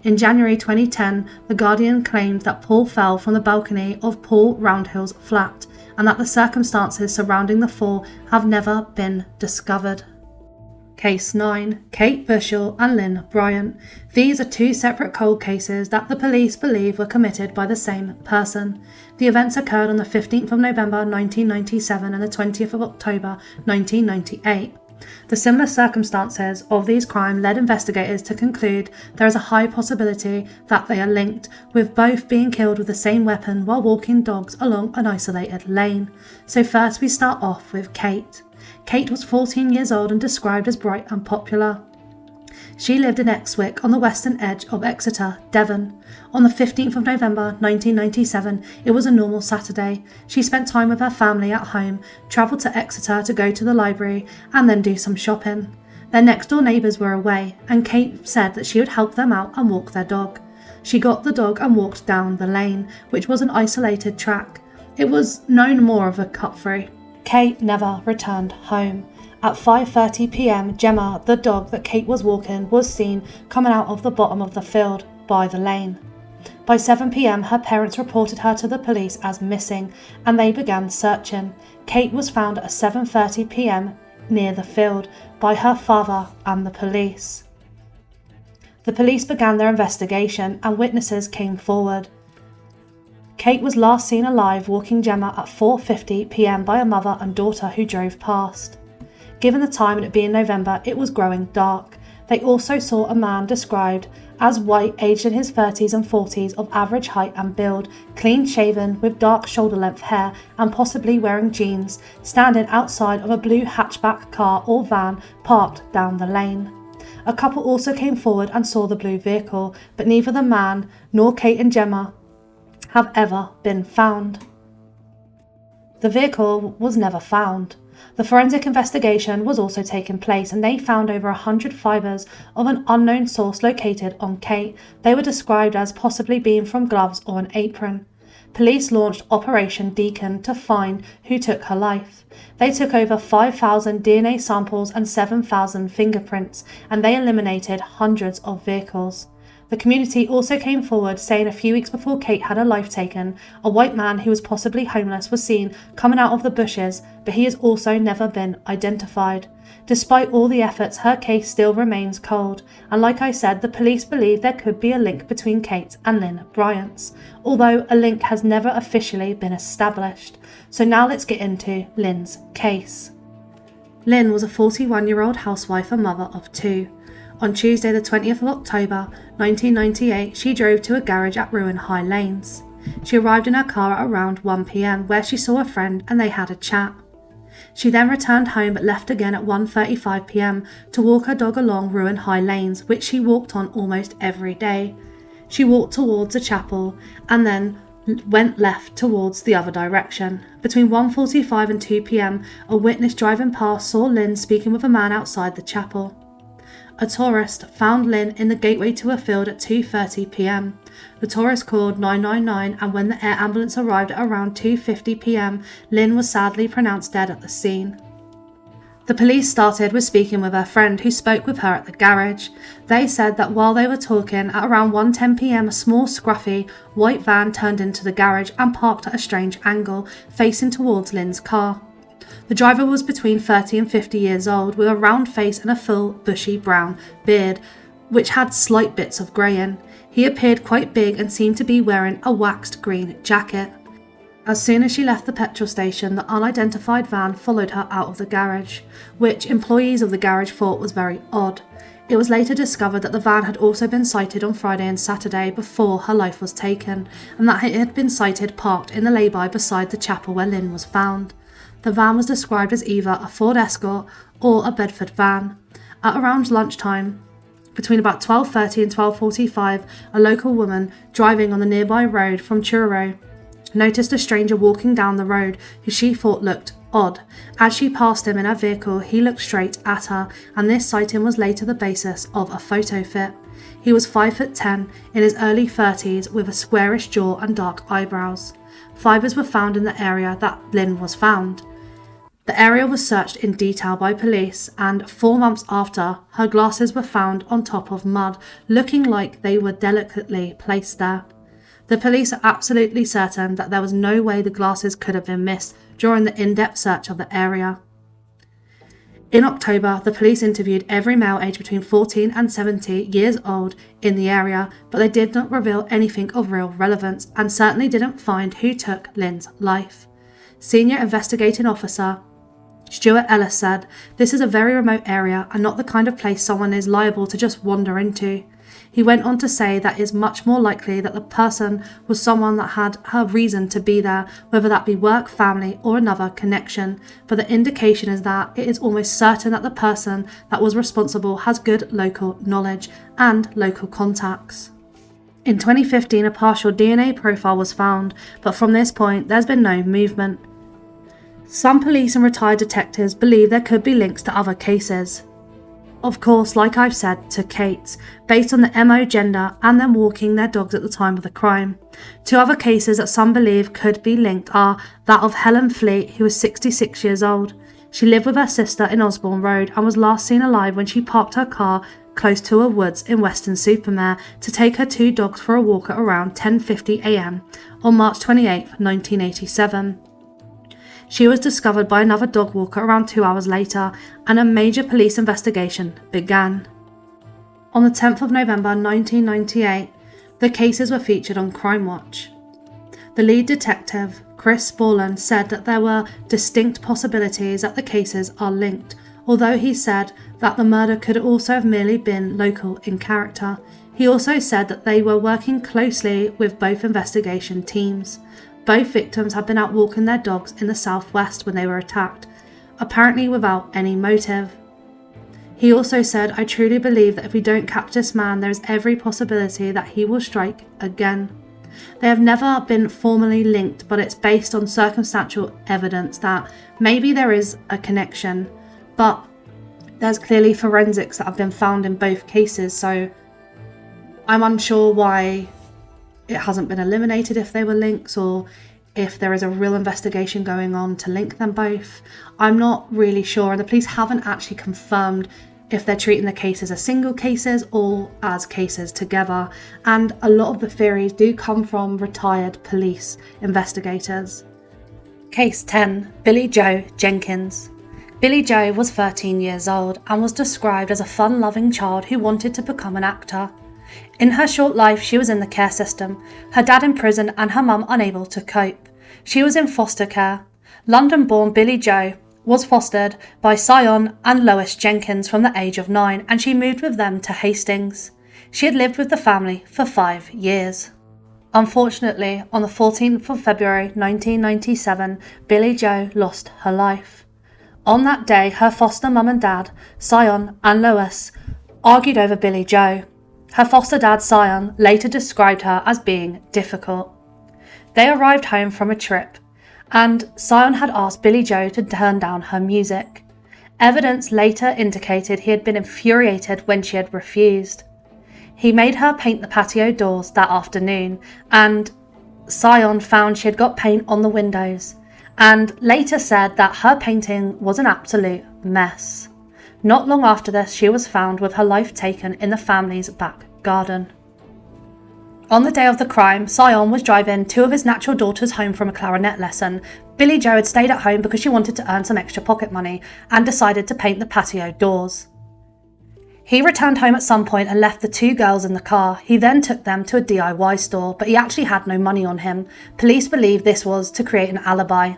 In January 2010, The Guardian claimed that Paul fell from the balcony of Paul Roundhill's flat, and that the circumstances surrounding the fall have never been discovered. Case 9. Kate Bushell and Lynn Bryant. These are two separate cold cases that the police believe were committed by the same person. The events occurred on the 15th of November 1997 and the 20th of October 1998. The similar circumstances of these crimes led investigators to conclude there is a high possibility that they are linked, with both being killed with the same weapon while walking dogs along an isolated lane. So first we start off with Kate. Kate was 14 years old and described as bright and popular. She lived in Exwick on the western edge of Exeter, Devon. On the 15th of November 1997, it was a normal Saturday. She spent time with her family at home, travelled to Exeter to go to the library and then do some shopping. Their next door neighbours were away, and Kate said that she would help them out and walk their dog. She got the dog and walked down the lane, which was an isolated track. It was known more of a cut-through. Kate never returned home. At 5:30 p.m, Gemma, the dog that Kate was walking, was seen coming out of the bottom of the field by the lane. By 7 p.m, her parents reported her to the police as missing, and they began searching. Kate was found at 7:30 p.m. near the field by her father and the police. The police began their investigation and witnesses came forward. Kate was last seen alive walking Gemma at 4:50 p.m. by a mother and daughter who drove past. Given the time and it being November, it was growing dark. They also saw a man described as white, aged in his 30s and 40s, of average height and build, clean shaven with dark shoulder-length hair and possibly wearing jeans, standing outside of a blue hatchback car or van parked down the lane. A couple also came forward and saw the blue vehicle, but neither the man nor Kate and Gemma have ever been found. The vehicle was never found. The forensic investigation was also taking place and they found over 100 fibres of an unknown source located on Kate. They were described as possibly being from gloves or an apron. Police launched Operation Deacon to find who took her life. They took over 5,000 DNA samples and 7,000 fingerprints, and they eliminated hundreds of vehicles. The community also came forward saying a few weeks before Kate had her life taken, a white man who was possibly homeless was seen coming out of the bushes, but he has also never been identified. Despite all the efforts, her case still remains cold, and like I said, the police believe there could be a link between Kate and Lynn Bryant's, although a link has never officially been established. So now let's get into Lynn's case. Lynn was a 41-year-old housewife and mother of two. On Tuesday the 20th of October 1998, she drove to a garage at Ruin High Lanes. She arrived in her car at around 1 p.m, where she saw a friend and they had a chat. She then returned home but left again at 1:35 p.m. to walk her dog along Ruin High Lanes, which she walked on almost every day. She walked towards a chapel and then went left towards the other direction. Between 1:45 and 2 p.m, a witness driving past saw Lynn speaking with a man outside the chapel. A tourist found Lynn in the gateway to a field at 2:30 p.m. The tourist called 999, and when the air ambulance arrived at around 2:50 p.m, Lynn was sadly pronounced dead at the scene. The police started with speaking with her friend who spoke with her at the garage. They said that while they were talking, at around 1:10 p.m, a small scruffy white van turned into the garage and parked at a strange angle, facing towards Lynn's car. The driver was between 30 and 50 years old, with a round face and a full, bushy brown beard, which had slight bits of grey in. He appeared quite big and seemed to be wearing a waxed green jacket. As soon as she left the petrol station, the unidentified van followed her out of the garage, which employees of the garage thought was very odd. It was later discovered that the van had also been sighted on Friday and Saturday before her life was taken, and that it had been sighted parked in the lay-by beside the chapel where Lynn was found. The van was described as either a Ford Escort or a Bedford van. At around lunchtime, between about 12:30 and 12:45, a local woman driving on the nearby road from Truro noticed a stranger walking down the road who she thought looked odd. As she passed him in her vehicle, he looked straight at her, and this sighting was later the basis of a photo fit. He was 5'10", in his early 30s, with a squarish jaw and dark eyebrows. Fibres were found in the area that Lynn was found. The area was searched in detail by police, and 4 months after, her glasses were found on top of mud, looking like they were delicately placed there. The police are absolutely certain that there was no way the glasses could have been missed during the in-depth search of the area. In October, the police interviewed every male aged between 14 and 70 years old in the area, but they did not reveal anything of real relevance and certainly didn't find who took Lynn's life. Senior Investigating Officer Stuart Ellis said, "This is a very remote area and not the kind of place someone is liable to just wander into." He went on to say that it's much more likely that the person was someone that had a reason to be there, whether that be work, family, or another connection. But the indication is that it is almost certain that the person that was responsible has good local knowledge and local contacts. In 2015, a partial DNA profile was found, but from this point, there's been no movement. Some police and retired detectives believe there could be links to other cases. Of course, like I've said, to Kate's, based on the MO gender and them walking their dogs at the time of the crime. 2 other cases that some believe could be linked are that of Helen Fleet, who was 66 years old. She lived with her sister in Osborne Road and was last seen alive when she parked her car close to a woods in Weston-super-Mare to take her 2 dogs for a walk at around 10:50 a.m. on March 28, 1987. She was discovered by another dog walker around 2 hours later, and a major police investigation began. On the 10th of November 1998, the cases were featured on Crime Watch. The lead detective, Chris Borland, said that there were distinct possibilities that the cases are linked, although he said that the murder could also have merely been local in character. He also said that they were working closely with both investigation teams. Both victims had been out walking their dogs in the southwest when they were attacked, apparently without any motive. He also said, "I truly believe that if we don't catch this man, there is every possibility that he will strike again." They have never been formally linked, but it's based on circumstantial evidence that maybe there is a connection, but there's clearly forensics that have been found in both cases, so I'm unsure why it hasn't been eliminated if they were links, or if there is a real investigation going on to link them both. I'm not really sure, and the police haven't actually confirmed if they're treating the cases as single cases or as cases together, and a lot of the theories do come from retired police investigators. Case 10. Billy Joe Jenkins. Billy Joe was 13 years old and was described as a fun-loving child who wanted to become an actor. In her short life, she was in the care system, her dad in prison and her mum unable to cope. She was in foster care. London-born Billy Joe was fostered by Sion and Lois Jenkins from the age of 9, and she moved with them to Hastings. She had lived with the family for 5 years. Unfortunately, on the 14th of February 1997, Billie Jo lost her life. On that day, her foster mum and dad, Sion and Lois, argued over Billie Jo. Her foster dad, Sion, later described her as being difficult. They arrived home from a trip, and Sion had asked Billie Jo to turn down her music. Evidence later indicated he had been infuriated when she had refused. He made her paint the patio doors that afternoon, and Sion found she had got paint on the windows, and later said that her painting was an absolute mess. Not long after this, she was found with her life taken in the family's back garden. On the day of the crime, Sion was driving two of his natural daughters home from a clarinet lesson. Billie Jo had stayed at home because she wanted to earn some extra pocket money and decided to paint the patio doors. He returned home at some point and left the two girls in the car. He then took them to a DIY store, but he actually had no money on him. Police believe this was to create an alibi.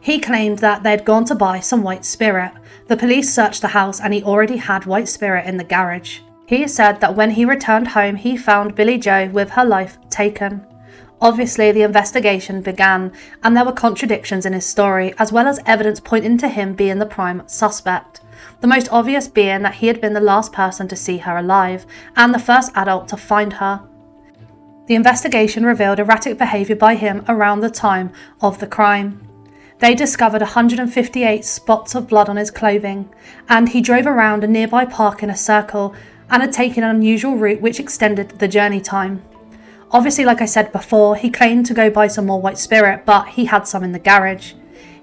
He claimed that they had gone to buy some white spirit. The police searched the house and he already had white spirit in the garage. He said that when he returned home, he found Billie Jo with her life taken. Obviously, the investigation began, and there were contradictions in his story, as well as evidence pointing to him being the prime suspect. The most obvious being that he had been the last person to see her alive, and the first adult to find her. The investigation revealed erratic behaviour by him around the time of the crime. They discovered 158 spots of blood on his clothing, and he drove around a nearby park in a circle and had taken an unusual route which extended the journey time. Obviously, like I said before, he claimed to go buy some more white spirit, but he had some in the garage.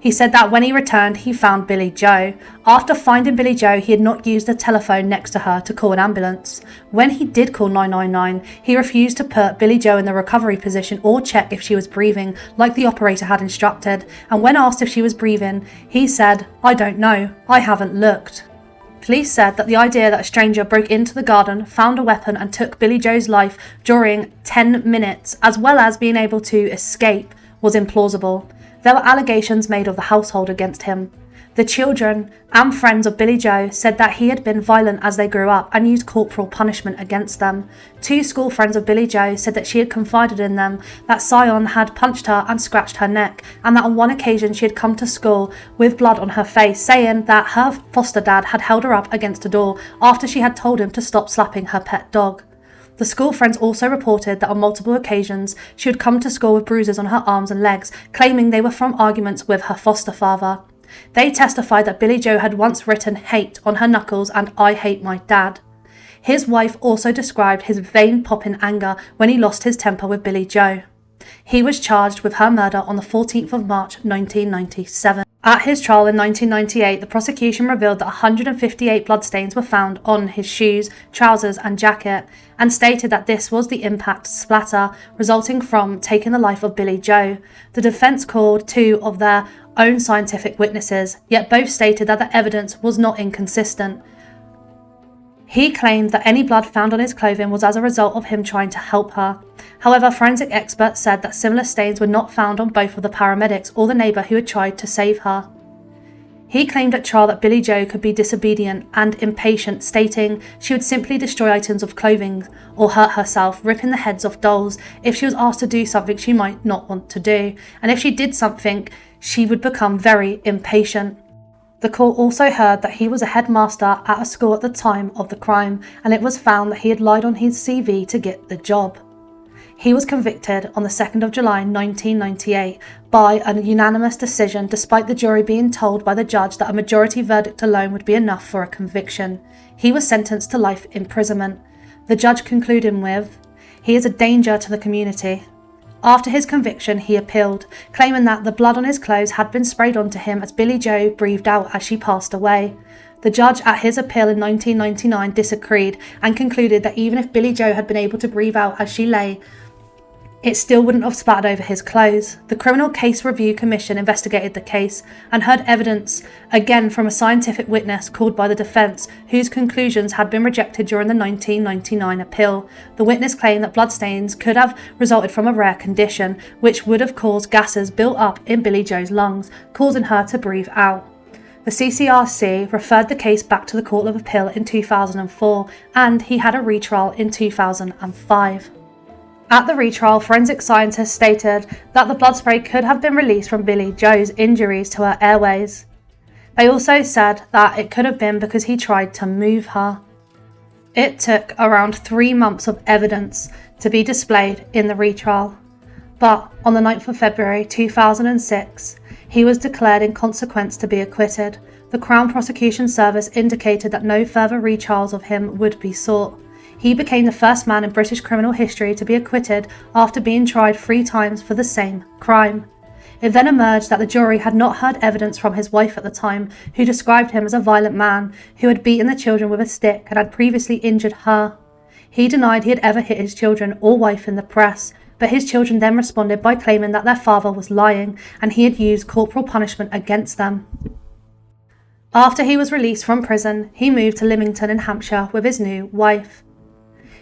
He said that when he returned, he found Billie Jo. After finding Billie Jo, he had not used the telephone next to her to call an ambulance. When he did call 999, he refused to put Billie Jo in the recovery position or check if she was breathing, like the operator had instructed. And when asked if she was breathing, he said, "I don't know, I haven't looked." Police said that the idea that a stranger broke into the garden, found a weapon and took Billie Jo's life during 10 minutes, as well as being able to escape, was implausible. There were allegations made of the household against him. The children and friends of Billie Jo said that he had been violent as they grew up and used corporal punishment against them. Two school friends of Billie Jo said that she had confided in them that Sion had punched her and scratched her neck, and that on one occasion she had come to school with blood on her face, saying that her foster dad had held her up against a door after she had told him to stop slapping her pet dog. The school friends also reported that on multiple occasions she had come to school with bruises on her arms and legs, claiming they were from arguments with her foster father. They testified that Billie Jo had once written "hate" on her knuckles and "I hate my dad." His wife also described his vein-popping anger when he lost his temper with Billie Jo. He was charged with her murder on the 14th of March 1997. At his trial in 1998, the prosecution revealed that 158 bloodstains were found on his shoes, trousers and jacket, and stated that this was the impact splatter resulting from taking the life of Billie Jo. The defence called two of their own scientific witnesses, yet both stated that the evidence was not inconsistent. He claimed that any blood found on his clothing was as a result of him trying to help her. However, forensic experts said that similar stains were not found on both of the paramedics or the neighbour who had tried to save her. He claimed at trial that Billie Jo could be disobedient and impatient, stating she would simply destroy items of clothing or hurt herself, ripping the heads off dolls if she was asked to do something she might not want to do, and if she did something, she would become very impatient. The court also heard that he was a headmaster at a school at the time of the crime, and it was found that he had lied on his CV to get the job. He was convicted on the 2nd of July 1998 by a unanimous decision, despite the jury being told by the judge that a majority verdict alone would be enough for a conviction. He was sentenced to life imprisonment. The judge concluded with, "He is a danger to the community." After his conviction, he appealed, claiming that the blood on his clothes had been sprayed onto him as Billie Jo breathed out as she passed away. The judge at his appeal in 1999 disagreed and concluded that even if Billie Jo had been able to breathe out as she lay, it still wouldn't have splattered over his clothes. The Criminal Case Review Commission investigated the case and heard evidence again from a scientific witness called by the defence, whose conclusions had been rejected during the 1999 appeal. The witness claimed that bloodstains could have resulted from a rare condition, which would have caused gases built up in Billie Jo's lungs, causing her to breathe out. The CCRC referred the case back to the Court of Appeal in 2004, and he had a retrial in 2005. At the retrial, forensic scientists stated that the blood spray could have been released from Billie Joe's injuries to her airways. They also said that it could have been because he tried to move her. It took around 3 months of evidence to be displayed in the retrial, but on the 9th of February 2006, he was declared in consequence to be acquitted. The Crown Prosecution Service indicated that no further retrials of him would be sought. He became the first man in British criminal history to be acquitted after being tried 3 times for the same crime. It then emerged that the jury had not heard evidence from his wife at the time, who described him as a violent man who had beaten the children with a stick and had previously injured her. He denied he had ever hit his children or wife in the press, but his children then responded by claiming that their father was lying and he had used corporal punishment against them. After he was released from prison, he moved to Lymington in Hampshire with his new wife.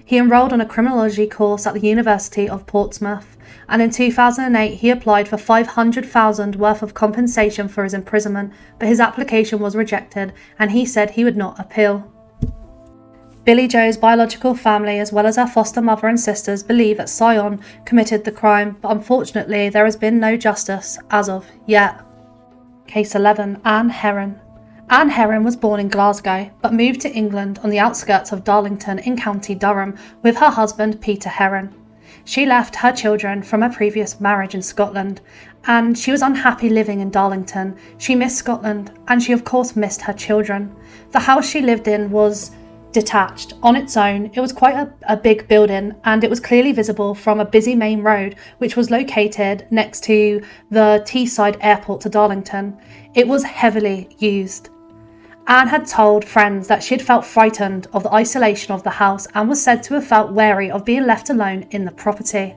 He enrolled on a criminology course at the University of Portsmouth, and in 2008 he applied for $500,000 worth of compensation for his imprisonment, but his application was rejected and he said he would not appeal. Billie Joe's biological family, as well as her foster mother and sisters, believe that Sion committed the crime, but unfortunately there has been no justice as of yet. Case 11. Anne Heron. Anne Heron was born in Glasgow, but moved to England on the outskirts of Darlington in County Durham with her husband Peter Heron. She left her children from her previous marriage in Scotland, and she was unhappy living in Darlington. She missed Scotland, and she of course missed her children. The house she lived in was detached on its own. It was quite a big building, and it was clearly visible from a busy main road which was located next to the Teesside airport to Darlington. It was heavily used. Anne had told friends that she had felt frightened of the isolation of the house and was said to have felt wary of being left alone in the property.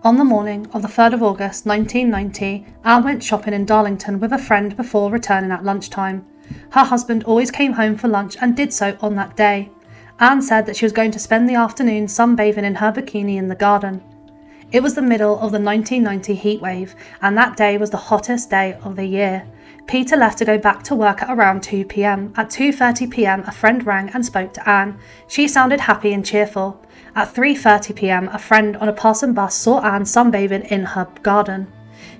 On the morning of the 3rd of August 1990, Anne went shopping in Darlington with a friend before returning at lunchtime. Her husband always came home for lunch and did so on that day. Anne said that she was going to spend the afternoon sunbathing in her bikini in the garden. It was the middle of the 1990 heatwave, and that day was the hottest day of the year. Peter left to go back to work at around 2 p.m. At 2:30 p.m, a friend rang and spoke to Anne. She sounded happy and cheerful. At 3:30 p.m, a friend on a passing bus saw Anne sunbathing in her garden.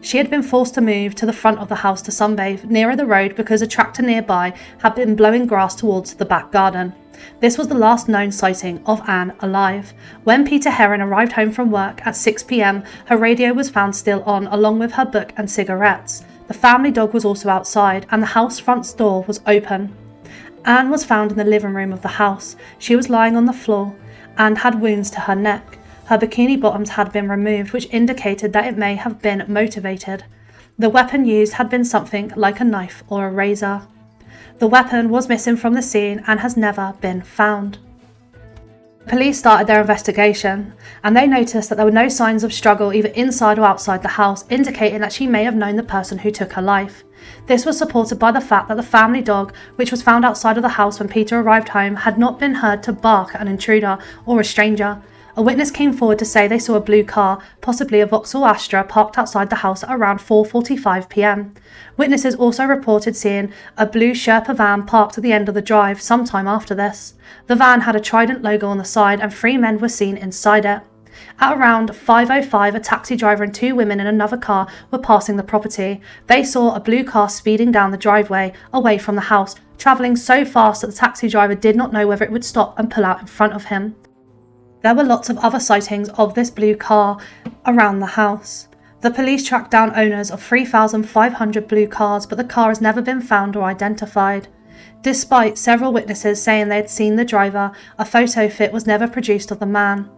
She had been forced to move to the front of the house to sunbathe nearer the road because a tractor nearby had been blowing grass towards the back garden. This was the last known sighting of Anne alive. When Peter Heron arrived home from work at 6 p.m, her radio was found still on, along with her book and cigarettes. The family dog was also outside, and the house front door was open. Anne was found in the living room of the house. She was lying on the floor and had wounds to her neck. Her bikini bottoms had been removed, which indicated that it may have been motivated. The weapon used had been something like a knife or a razor. The weapon was missing from the scene and has never been found. Police started their investigation, and they noticed that there were no signs of struggle either inside or outside the house, indicating that she may have known the person who took her life. This was supported by the fact that the family dog, which was found outside of the house when Peter arrived home, had not been heard to bark at an intruder or a stranger. A witness came forward to say they saw a blue car, possibly a Vauxhall Astra, parked outside the house at around 4:45 p.m. Witnesses also reported seeing a blue Sherpa van parked at the end of the drive sometime after this. The van had a Trident logo on the side, and 3 men were seen inside it. At around 5:05, a taxi driver and 2 women in another car were passing the property. They saw a blue car speeding down the driveway away from the house, travelling so fast that the taxi driver did not know whether it would stop and pull out in front of him. There were lots of other sightings of this blue car around the house. The police tracked down owners of 3,500 blue cars, but the car has never been found or identified. Despite several witnesses saying they had seen the driver, a photo fit was never produced of the man.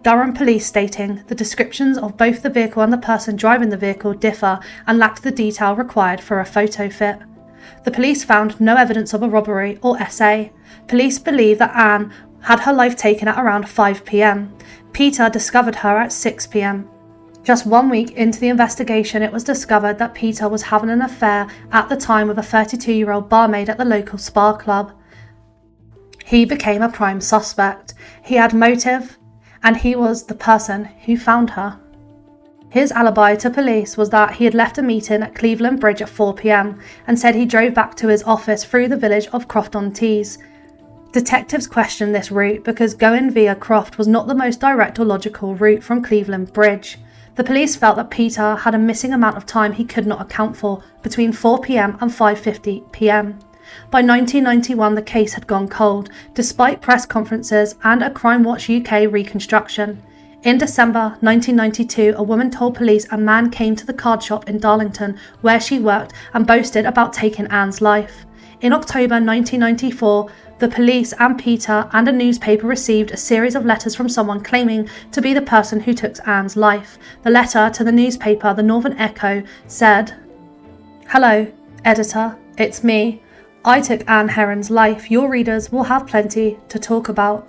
Durham police stating the descriptions of both the vehicle and the person driving the vehicle differ and lacked the detail required for a photo fit. The police found no evidence of a robbery or SA. Police believe that Anne had her life taken at around 5 p.m. Peter discovered her at 6 p.m. Just 1 week into the investigation, it was discovered that Peter was having an affair at the time with a 32-year-old barmaid at the local spa club. He became a prime suspect. He had motive, and he was the person who found her. His alibi to police was that he had left a meeting at Cleveland Bridge at 4 p.m. and said he drove back to his office through the village of Croft-on-Tees. Detectives questioned this route because going via Croft was not the most direct or logical route from Cleveland Bridge. The police felt that Peter had a missing amount of time he could not account for between 4 p.m. and 5:50 p.m. By 1991, the case had gone cold, despite press conferences and a Crime Watch UK reconstruction. In December 1992, a woman told police a man came to the card shop in Darlington, where she worked, and boasted about taking Anne's life. In October 1994, the police and Peter and a newspaper received a series of letters from someone claiming to be the person who took Anne's life. The letter to the newspaper, the Northern Echo, said, "Hello, editor, it's me. I took Anne Heron's life. Your readers will have plenty to talk about."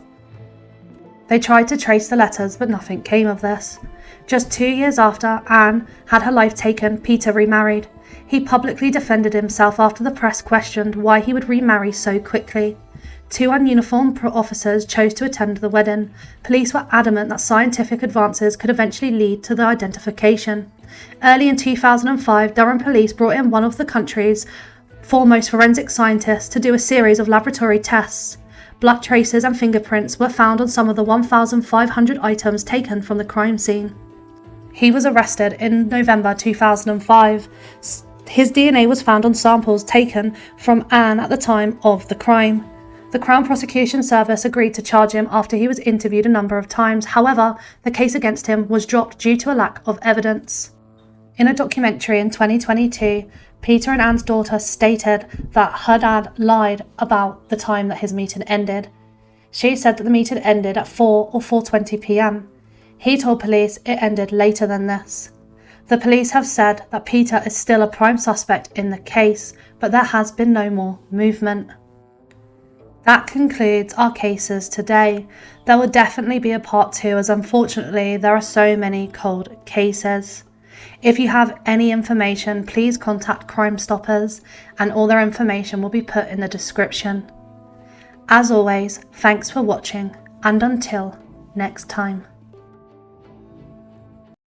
They tried to trace the letters, but nothing came of this. Just 2 years after Anne had her life taken, Peter remarried. He publicly defended himself after the press questioned why he would remarry so quickly. 2 ununiformed officers chose to attend the wedding. Police were adamant that scientific advances could eventually lead to the identification. Early in 2005, Durham police brought in one of the country's foremost forensic scientists to do a series of laboratory tests. Blood traces and fingerprints were found on some of the 1,500 items taken from the crime scene. He was arrested in November 2005. His DNA was found on samples taken from Anne at the time of the crime. The Crown Prosecution Service agreed to charge him after he was interviewed a number of times. However, the case against him was dropped due to a lack of evidence. In a documentary in 2022, Peter and Anne's daughter stated that her dad lied about the time that his meeting ended. She said that the meeting ended at 4 or 4:20 p.m. He told police it ended later than this. The police have said that Peter is still a prime suspect in the case, but there has been no more movement. That concludes our cases today. There will definitely be a part 2, as unfortunately there are so many cold cases. If you have any information, please contact Crime Stoppers, and all their information will be put in the description. As always, thanks for watching, and until next time.